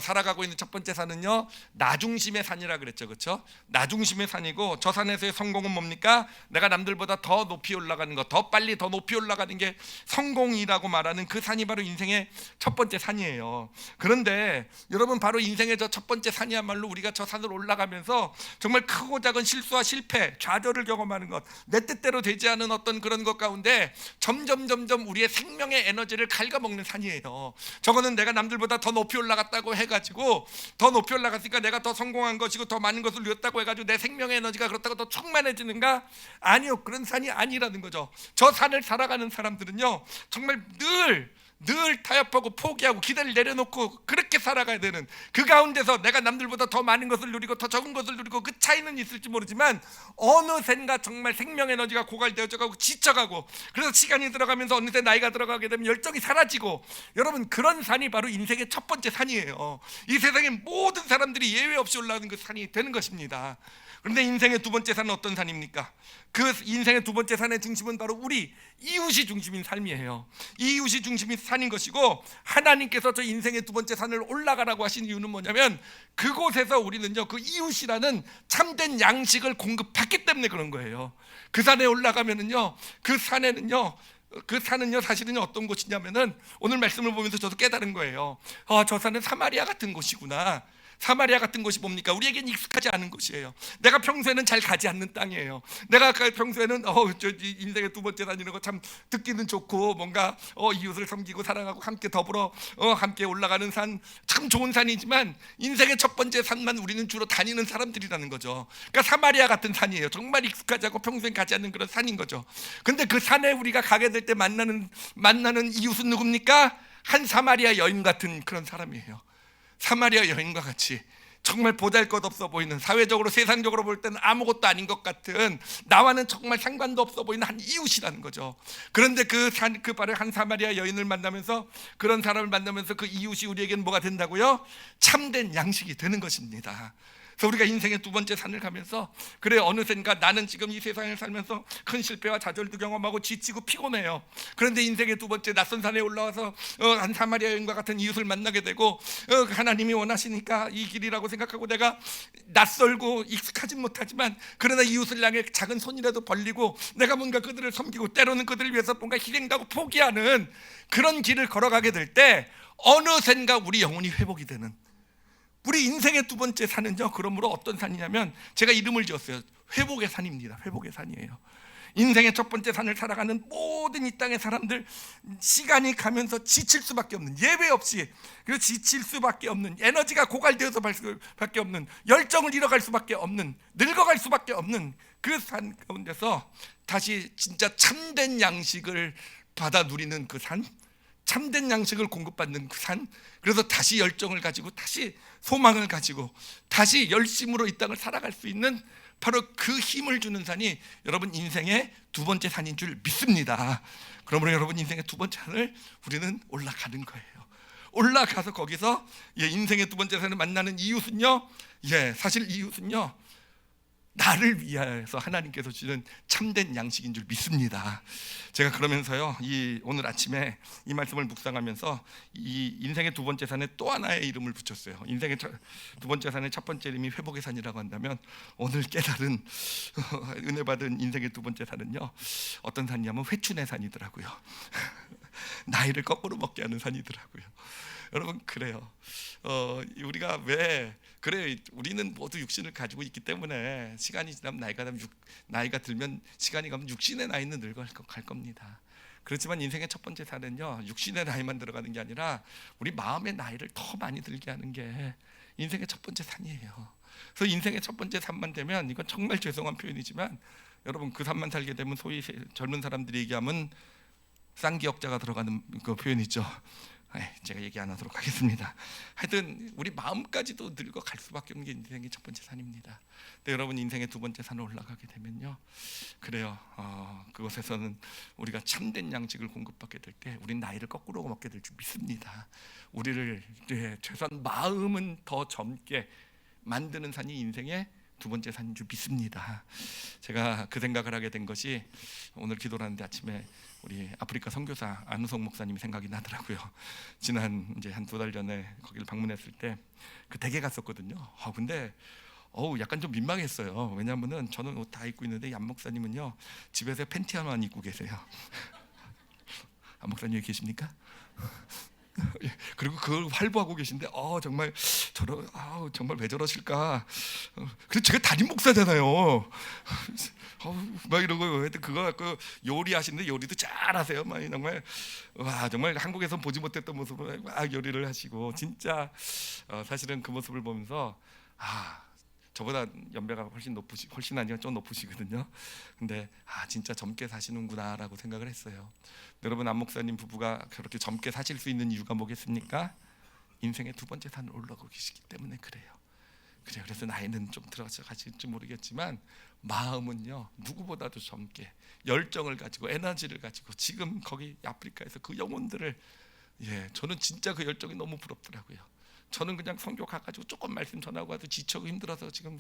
A: 살아가고 있는 첫 번째 산은요, 나 중심의 산이라 그랬죠, 그렇죠? 나 중심의 산이고, 저 산에서의 성공은 뭡니까? 내가 남들보다 더 높이 올라가는 것, 더 빨리 더 높이 올라가는 게 성공이라고 말하는 그 산이 바로 인생의 첫 번째 산이에요. 그런데 여러분, 바로 인생의 저 첫 번째 산이야말로 우리가 저 산을 올라가면서 정말 크고 작은 실수와 실패, 좌절을 경험하는 것, 내 뜻대로 되지 않은 어떤 그런 것 가운데 점점 우리의 생명의 에너지를 갉아먹는 산이에요. 저거는 내가 남들보다 더 높이 올라갔다고 해가지고, 더 높이 올라갔으니까 내가 더 성공한 것이고 더 많은 것을 누렸다고 해가지고 내 생명의 에너지가 그렇다고 더 충만해지는가? 아니요, 그런 산이 아니라는 거죠. 저 산을 살아가는 사람들은요, 정말 늘 타협하고 포기하고 기대를 내려놓고 그렇게 살아가야 되는, 그 가운데서 내가 남들보다 더 많은 것을 누리고 더 적은 것을 누리고, 그 차이는 있을지 모르지만 어느샌가 정말 생명 에너지가 고갈되어져 가고 지쳐가고, 그래서 시간이 들어가면서 어느새 나이가 들어가게 되면 열정이 사라지고, 여러분, 그런 산이 바로 인생의 첫 번째 산이에요. 이 세상의 모든 사람들이 예외 없이 올라가는 그 산이 되는 것입니다. 그런데 인생의 두 번째 산은 어떤 산입니까? 그 인생의 두 번째 산의 중심은 바로 우리 이웃이 중심인 삶이에요. 이웃이 중심인 산인 것이고, 하나님께서 저 인생의 두 번째 산을 올라가라고 하신 이유는 뭐냐면, 그곳에서 우리는요, 그 이웃이라는 참된 양식을 공급받기 때문에 그런 거예요. 그 산에 올라가면은요, 그 산은요 사실은요 어떤 곳이냐면은, 오늘 말씀을 보면서 저도 깨달은 거예요. 저 산은 사마리아 같은 곳이구나. 사마리아 같은 곳이 뭡니까? 우리에겐 익숙하지 않은 곳이에요. 내가 평소에는 잘 가지 않는 땅이에요. 내가 평소에는 저 인생의 두 번째 산이라는 거 참 듣기는 좋고, 뭔가 이웃을 섬기고 사랑하고 함께 더불어 함께 올라가는 산, 참 좋은 산이지만, 인생의 첫 번째 산만 우리는 주로 다니는 사람들이라는 거죠. 그러니까 사마리아 같은 산이에요. 정말 익숙하지 않고 평소엔 가지 않는 그런 산인 거죠. 근데 그 산에 우리가 가게 될 때 만나는 이웃은 누굽니까? 한 사마리아 여인 같은 그런 사람이에요. 사마리아 여인과 같이 정말 보잘것없어 보이는, 사회적으로 세상적으로 볼 때는 아무것도 아닌 것 같은, 나와는 정말 상관도 없어 보이는 한 이웃이라는 거죠. 그런데 그 바로 한 사마리아 여인을 만나면서, 그런 사람을 만나면서 그 이웃이 우리에게는 뭐가 된다고요? 참된 양식이 되는 것입니다. 그래서 우리가 인생의 두 번째 산을 가면서, 그래, 어느샌가 나는 지금 이 세상을 살면서 큰 실패와 좌절도 경험하고 지치고 피곤해요. 그런데 인생의 두 번째 낯선 산에 올라와서 한 사마리아 여인과 같은 이웃을 만나게 되고, 하나님이 원하시니까 이 길이라고 생각하고 내가 낯설고 익숙하진 못하지만, 그러나 이웃을 향해 작은 손이라도 벌리고 내가 뭔가 그들을 섬기고, 때로는 그들을 위해서 뭔가 희생도 하고 포기하는 그런 길을 걸어가게 될 때, 어느샌가 우리 영혼이 회복이 되는, 우리 인생의 두 번째 산은요, 그러므로 어떤 산이냐면, 제가 이름을 지었어요. 회복의 산입니다. 회복의 산이에요. 인생의 첫 번째 산을 살아가는 모든 이 땅의 사람들, 시간이 가면서 지칠 수밖에 없는, 예외 없이 지칠 수밖에 없는, 에너지가 고갈되어서 밖에 없는, 열정을 잃어갈 수밖에 없는, 늙어갈 수밖에 없는 그 산 가운데서 다시 진짜 참된 양식을 받아 누리는 그 산, 참된 양식을 공급받는 그 산, 그래서 다시 열정을 가지고, 다시 소망을 가지고, 다시 열심으로 이 땅을 살아갈 수 있는 바로 그 힘을 주는 산이 여러분 인생의 두 번째 산인 줄 믿습니다. 그러므로 여러분, 인생의 두 번째 산을 우리는 올라가는 거예요. 올라가서 거기서 인생의 두 번째 산을 만나는 이웃은요, 사실 이웃은요, 나를 위하여서 하나님께서 주는 참된 양식인 줄 믿습니다. 제가 그러면서요, 오늘 아침에 이 말씀을 묵상하면서 이 인생의 두 번째 산에 또 하나의 이름을 붙였어요. 인생의 두 번째 산의 첫 번째 이름이 회복의 산이라고 한다면, 오늘 깨달은 은혜 받은 인생의 두 번째 산은요, 어떤 산이냐면 회춘의 산이더라고요. 나이를 거꾸로 먹게 하는 산이더라고요. 여러분, 그래요. 우리가 왜 그래요? 우리는 모두 육신을 가지고 있기 때문에 시간이 지나면 나이가 들면 시간이 가면 육신의 나이는 늙어갈 겁니다. 그렇지만 인생의 첫 번째 산은요, 육신의 나이만 들어가는 게 아니라 우리 마음의 나이를 더 많이 들게 하는 게 인생의 첫 번째 산이에요. 그래서 인생의 첫 번째 산만 되면, 이건 정말 죄송한 표현이지만, 여러분, 그 산만 살게 되면 소위 젊은 사람들이 얘기하면 쌍기역자가 들어가는 그 표현이죠. 제가 얘기 안 하도록 하겠습니다. 하여튼 우리 마음까지도 늙어갈 수밖에 없는 게 인생의 첫 번째 산입니다. 근데 여러분 인생의 두 번째 산을 올라가게 되면요, 그래요. 그곳에서는 우리가 참된 양식을 공급받게 될 때 우린 나이를 거꾸로 먹게 될 줄 믿습니다. 우리를 최소한 마음은 더 젊게 만드는 산이 인생의 두 번째 산인 줄 믿습니다. 제가 그 생각을 하게 된 것이 오늘 기도를 하는데 아침에 우리 아프리카 선교사 안우성 목사님이 생각이 나더라고요. 지난 이제 한 2달 전에 거기를 방문했을 때 그 댁에 갔었거든요. 근데 약간 좀 민망했어요. 왜냐하면은 저는 옷 다 입고 있는데 안 목사님은요 집에서 팬티 하나만 입고 계세요. 안 목사님 여기 계십니까? 그리고 그걸 활보하고 계신데 정말 정말 왜 저러실까? 그래서 제가 담임 목사잖아요. 막 이러고 하여튼 그거 갖고 요리하시는데 요리도 잘하세요. 막 정말 정말 한국에서 보지 못했던 모습을 막 요리를 하시고 진짜 사실은 그 모습을 보면서 저보다 연배가 훨씬 아니라 좀 높으시거든요. 근데 진짜 젊게 사시는구나라고 생각을 했어요. 여러분 안 목사님 부부가 그렇게 젊게 사실 수 있는 이유가 뭐겠습니까? 인생의 두 번째 산을 올라가고 계시기 때문에 그래요. 그래서 나이는 좀 들어서 가실지 모르겠지만 마음은요 누구보다도 젊게 열정을 가지고 에너지를 가지고 지금 거기 아프리카에서 그 영혼들을 저는 진짜 그 열정이 너무 부럽더라고요. 저는 그냥 선교 가가지고 조금 말씀 전하고 와도 지쳐고 힘들어서 지금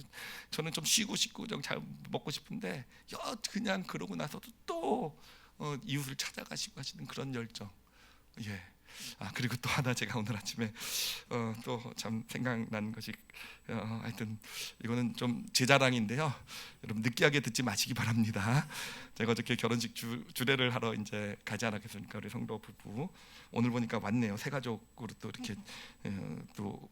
A: 저는 좀 쉬고 싶고 좀 잘 먹고 싶은데 그냥 그러고 나서도 또 이웃을 찾아가시고 하시는 그런 열정. 그리고 또 하나 제가 오늘 아침에 또 참 생각나는 것이 하여튼 이거는 좀 제 자랑인데요. 여러분 느끼하게 듣지 마시기 바랍니다. 제가 어저께 결혼식 주례를 하러 이제 가지 않았겠습니까? 우리 성도 부부 오늘 보니까 왔네요. 새 가족으로 또 이렇게 또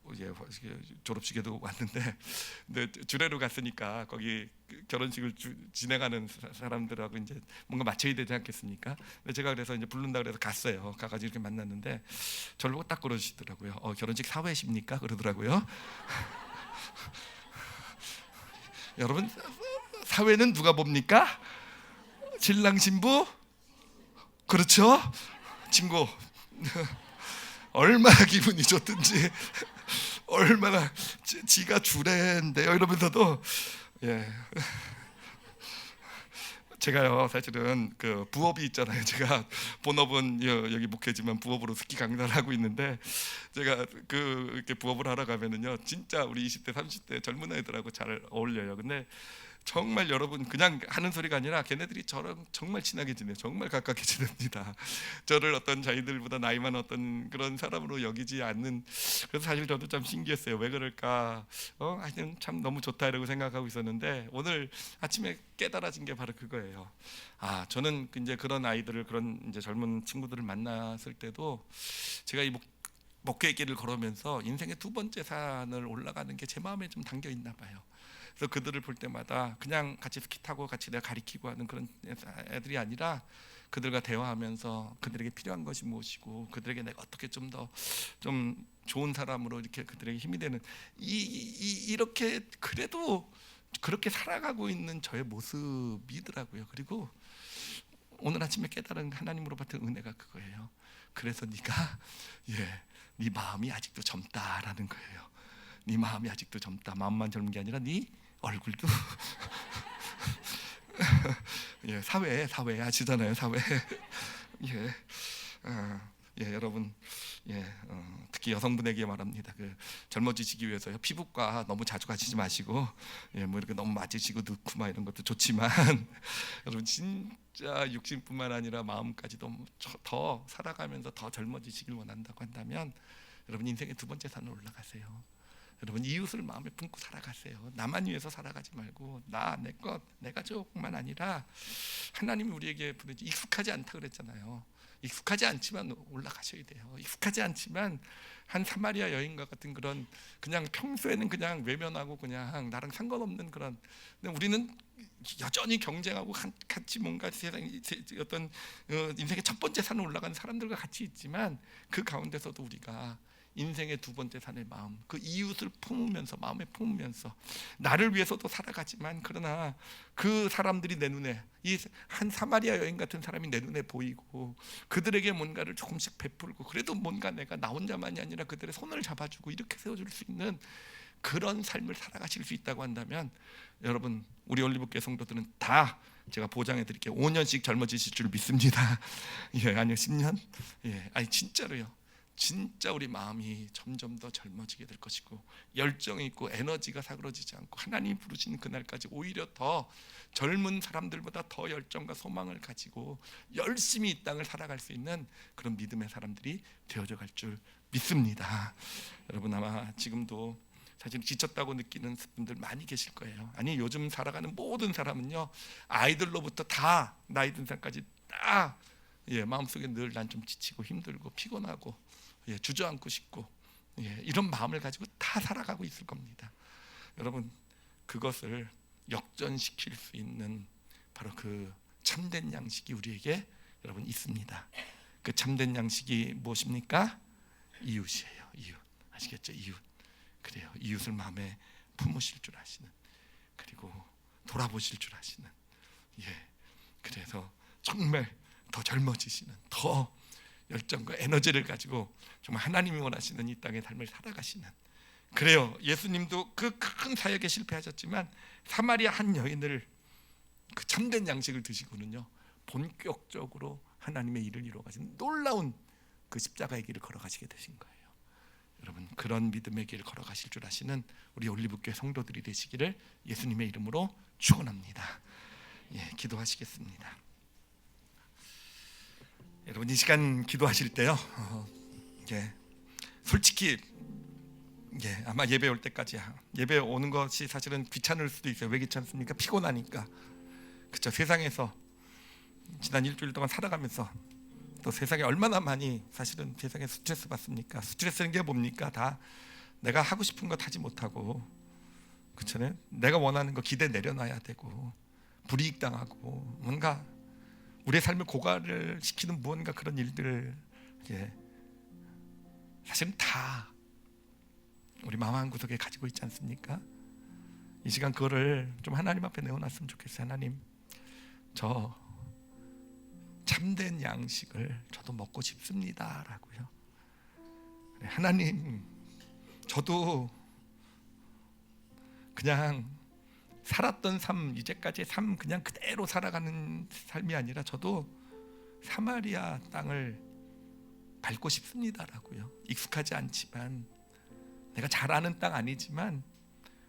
A: 졸업식에도 왔는데, 근데 주례로 갔으니까 거기 결혼식을 진행하는 사람들하고 이제 뭔가 맞춰야 되지 않겠습니까? 근데 제가 그래서 이제 부른다 그래서 갔어요. 가가지고 이렇게 만났는데 저를 보고 딱 그러시더라고요. 결혼식 사회십니까? 그러더라고요. 여러분 사회는 누가 봅니까? 신랑 신부? 그렇죠? 친구 얼마나 기분이 좋든지 얼마나 지가 주례인데요 이러면서도 제가요 사실은 그 부업이 있잖아요. 제가 본업은 여기 목회지만 부업으로 스키 강사를 하고 있는데 제가 이렇게 부업을 하러 가면은요 진짜 우리 20대 30대 젊은 아이들하고 잘 어울려요. 근데 정말 여러분 그냥 하는 소리가 아니라 걔네들이 저랑 정말 친하게 지내요. 정말 가깝게 지냅니다. 저를 어떤 자기들보다 나이 많은 어떤 그런 사람으로 여기지 않는. 그래서 사실 저도 참 신기했어요. 왜 그럴까? 하여튼 참 너무 좋다 이러고 생각하고 있었는데 오늘 아침에 깨달아진 게 바로 그거예요. 저는 이제 그런 아이들을 그런 이제 젊은 친구들을 만났을 때도 제가 이 목회의 길을 걸으면서 인생의 두 번째 산을 올라가는 게 제 마음에 좀 담겨 있나 봐요. 그래서 그들을 볼 때마다 그냥 같이 스키 타고 같이 내가 가리키고 하는 그런 애들이 아니라 그들과 대화하면서 그들에게 필요한 것이 무엇이고 그들에게 내가 어떻게 좀 더 좀 좋은 사람으로 이렇게 그들에게 힘이 되는 이렇게 그래도 그렇게 살아가고 있는 저의 모습이더라고요. 그리고 오늘 아침에 깨달은 하나님으로 받은 은혜가 그거예요. 그래서 네가 네 마음이 아직도 젊다라는 거예요. 네 마음이 아직도 젊다. 마음만 젊은 게 아니라 네 얼굴도 사회 아시잖아요. 사회 여러분 특히 여성분에게 말합니다. 그 젊어지시기 위해서요 피부과 너무 자주 가시지 마시고 뭐 이렇게 너무 맞으시고 넣고 막 이런 것도 좋지만 여러분 진짜 육신뿐만 아니라 마음까지도 더 살아가면서 더 젊어지시길 원한다고 한다면 여러분 인생의 두 번째 산을 올라가세요. 여러분 이웃을 마음에 품고 살아가세요. 나만 위해서 살아가지 말고 내 것, 내 가족만 아니라 하나님이 우리에게 부르지 익숙하지 않다 그랬잖아요. 익숙하지 않지만 올라가셔야 돼요. 익숙하지 않지만 한 사마리아 여인과 같은 그런 그냥 평소에는 그냥 외면하고 그냥 나랑 상관없는 그런, 근데 우리는 여전히 경쟁하고 같이 뭔가 세상 어떤 인생의 첫 번째 산을 올라가는 사람들과 같이 있지만 그 가운데서도 우리가 인생의 두 번째 산의 마음, 그 이웃을 품으면서, 마음에 품으면서 나를 위해서도 살아가지만 그러나 그 사람들이 내 눈에, 이 한 사마리아 여인 같은 사람이 내 눈에 보이고 그들에게 뭔가를 조금씩 베풀고 그래도 뭔가 내가 나 혼자만이 아니라 그들의 손을 잡아주고 이렇게 세워줄 수 있는 그런 삶을 살아가실 수 있다고 한다면 여러분, 우리 올리브교회 성도들은 다 제가 보장해 드릴게요. 5년씩 젊어지실 줄 믿습니다. 예, 아니요 10년? 예, 아니 진짜로요. 진짜 우리 마음이 점점 더 젊어지게 될 것이고 열정이 있고 에너지가 사그러지지 않고 하나님이 부르시는 그날까지 오히려 더 젊은 사람들보다 더 열정과 소망을 가지고 열심히 이 땅을 살아갈 수 있는 그런 믿음의 사람들이 되어져 갈 줄 믿습니다. 여러분 아마 지금도 사실 지쳤다고 느끼는 분들 많이 계실 거예요. 아니 요즘 살아가는 모든 사람은요, 아이들로부터 다 나이 든 사람까지 다 마음속에 늘 난 좀 지치고 힘들고 피곤하고 주저앉고 싶고 이런 마음을 가지고 다 살아가고 있을 겁니다. 여러분, 그것을 역전시킬 수 있는 바로 그 참된 양식이 우리에게 여러분 있습니다. 그 참된 양식이 무엇입니까? 이웃이에요. 이웃. 아시겠죠? 이웃. 그래요. 이웃을 마음에 품으실 줄 아시는, 그리고 돌아보실 줄 아시는, 그래서 정말 더 젊어지시는, 더 열정과 에너지를 가지고 정말 하나님이 원하시는 이 땅의 삶을 살아가시는. 그래요. 예수님도 그 큰 사역에 실패하셨지만 사마리아 한 여인을 그 참된 양식을 드시고는요, 본격적으로 하나님의 일을 이루어가신 놀라운 그 십자가의 길을 걸어가시게 되신 거예요. 여러분, 그런 믿음의 길 걸어가실 줄 아시는 우리 올리브교회 성도들이 되시기를 예수님의 이름으로 축원합니다. 기도하시겠습니다. 여러분, 이 시간 기도하실 때요, 솔직히 아마 예배 올 때까지, 예배 오는 것이 사실은 귀찮을 수도 있어요. 왜 귀찮습니까? 피곤하니까. 그렇죠. 세상에서 지난 일주일 동안 살아가면서 또 세상에 얼마나 많이 사실은 세상에 스트레스 받습니까? 스트레스는 게 뭡니까? 다 내가 하고 싶은 것 하지 못하고, 그렇잖아요. 내가 원하는 거 기대 내려놔야 되고 불이익 당하고 뭔가 우리의 삶을 고갈을 시키는 무언가 그런 일들을 사실은 다 우리 마음 한구석에 가지고 있지 않습니까? 이 시간 그거를 좀 하나님 앞에 내어놨으면 좋겠어요. 하나님, 저 참된 양식을 저도 먹고 싶습니다 라고요. 하나님, 저도 그냥 살았던 삶, 이제까지의 삶 그냥 그대로 살아가는 삶이 아니라 저도 사마리아 땅을 밟고 싶습니다 라고요. 익숙하지 않지만, 내가 잘 아는 땅 아니지만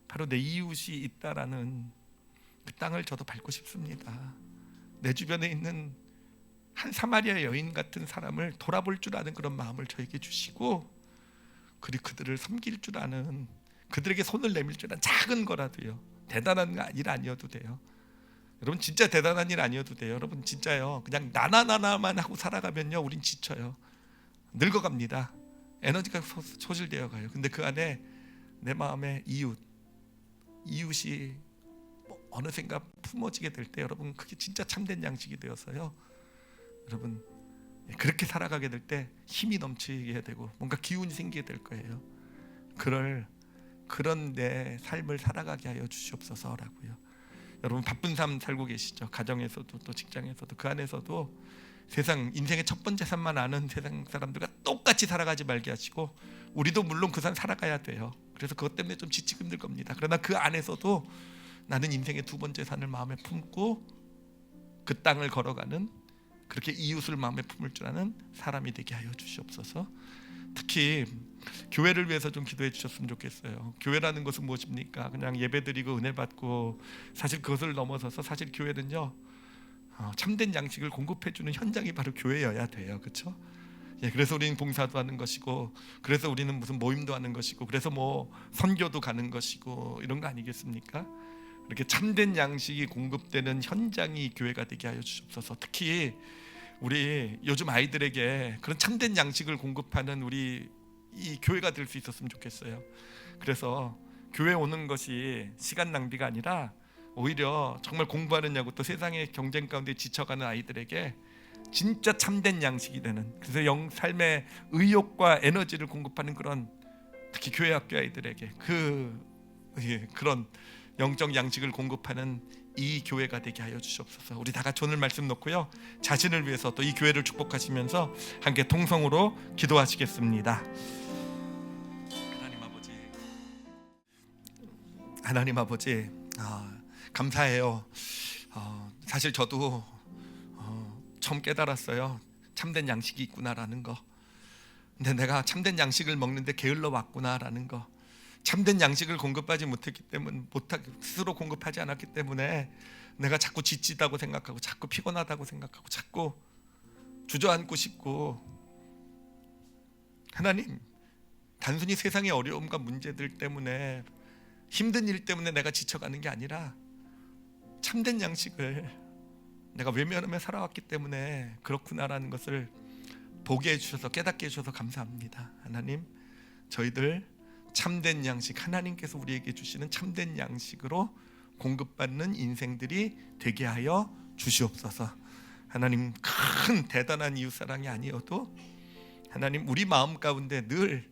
A: 바로 내 이웃이 있다라는 그 땅을 저도 밟고 싶습니다. 내 주변에 있는 한 사마리아 여인 같은 사람을 돌아볼 줄 아는 그런 마음을 저에게 주시고, 그리고 그들을 섬길 줄 아는, 그들에게 손을 내밀 줄 아는 작은 거라도요, 대단한 일 아니어도 돼요. 여러분, 진짜 대단한 일 아니어도 돼요. 여러분, 진짜요. 그냥 나나나나만 하고 살아가면요, 우린 지쳐요. 늙어갑니다. 에너지가 소실되어 가요. 근데 그 안에 내 마음에 이웃이 어느샌가 품어지게 될 때, 여러분, 그게 진짜 참된 양식이 되어서요, 여러분, 그렇게 살아가게 될 때 힘이 넘치게 되고 뭔가 기운이 생기게 될 거예요. 그런 내 삶을 살아가게 하여 주시옵소서라고요. 여러분, 바쁜 삶 살고 계시죠? 가정에서도 또 직장에서도, 그 안에서도 세상 인생의 첫 번째 산만 아는 세상 사람들과 똑같이 살아가지 말게 하시고, 우리도 물론 그 산 살아가야 돼요. 그래서 그것 때문에 좀 지치고 힘들 겁니다. 그러나 그 안에서도 나는 인생의 두 번째 산을 마음에 품고 그 땅을 걸어가는, 그렇게 이웃을 마음에 품을 줄 아는 사람이 되게 하여 주시옵소서. 특히 교회를 위해서 좀 기도해 주셨으면 좋겠어요. 교회라는 것은 무엇입니까? 그냥 예배드리고 은혜 받고, 사실 그것을 넘어서서 사실 교회는요, 참된 양식을 공급해 주는 현장이 바로 교회여야 돼요. 그렇죠? 그래서 우리는 봉사도 하는 것이고, 그래서 우리는 무슨 모임도 하는 것이고, 그래서 뭐 선교도 가는 것이고, 이런 거 아니겠습니까? 이렇게 참된 양식이 공급되는 현장이 교회가 되게 하여 주옵소서. 특히 우리 요즘 아이들에게 그런 참된 양식을 공급하는 우리 이 교회가 될 수 있었으면 좋겠어요. 그래서 교회 오는 것이 시간 낭비가 아니라 오히려 정말 공부하느냐고 또 세상의 경쟁 가운데 지쳐가는 아이들에게 진짜 참된 양식이 되는, 그래서 삶의 의욕과 에너지를 공급하는 그런, 특히 교회 학교 아이들에게 그런 영적 양식을 공급하는 이 교회가 되게 하여 주시옵소서. 우리 다 같이 오늘 말씀 놓고요, 자신을 위해서 또 이 교회를 축복하시면서 함께 통성으로 기도하시겠습니다. 하나님 아버지, 감사해요. 사실 저도 처음 깨달았어요. 참된 양식이 있구나라는 거. 근데 내가 참된 양식을 먹는데 게을러 왔구나라는 거. 참된 양식을 공급하지 못했기 때문에, 스스로 공급하지 않았기 때문에 내가 자꾸 지치다고 생각하고, 자꾸 피곤하다고 생각하고, 자꾸 주저앉고 싶고. 하나님, 단순히 세상의 어려움과 문제들 때문에, 힘든 일 때문에 내가 지쳐가는 게 아니라 참된 양식을 내가 외면하며 살아왔기 때문에 그렇구나라는 것을 보게 해주셔서, 깨닫게 해주셔서 감사합니다. 하나님, 저희들 참된 양식, 하나님께서 우리에게 주시는 참된 양식으로 공급받는 인생들이 되게 하여 주시옵소서. 하나님, 큰 대단한 이웃사랑이 아니어도 하나님, 우리 마음 가운데 늘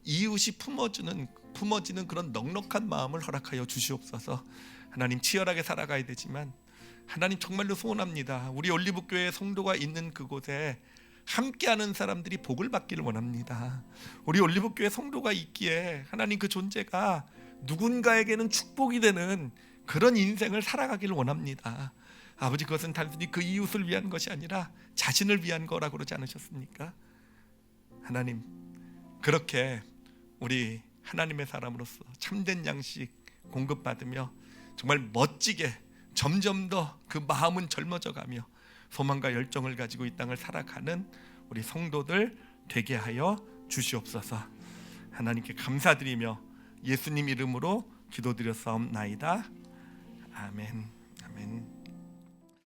A: 이웃이 품어지는 그런 넉넉한 마음을 허락하여 주시옵소서. 하나님, 치열하게 살아가야 되지만 하나님, 정말로 소원합니다. 우리 올리브교회 성도가 있는 그곳에 함께하는 사람들이 복을 받기를 원합니다. 우리 올리브교회 성도가 있기에 하나님, 그 존재가 누군가에게는 축복이 되는 그런 인생을 살아가기를 원합니다. 아버지, 그것은 단순히 그 이웃을 위한 것이 아니라 자신을 위한 거라고 그러지 않으셨습니까? 하나님, 그렇게 우리 하나님의 사람으로서 참된 양식 공급받으며 정말 멋지게 점점 더 그 마음은 젊어져 가며 소망과 열정을 가지고 이 땅을 살아가는 우리 성도들 되게 하여 주시옵소서. 하나님께 감사드리며 예수님 이름으로 기도드렸사옵나이다. 아멘. 아멘.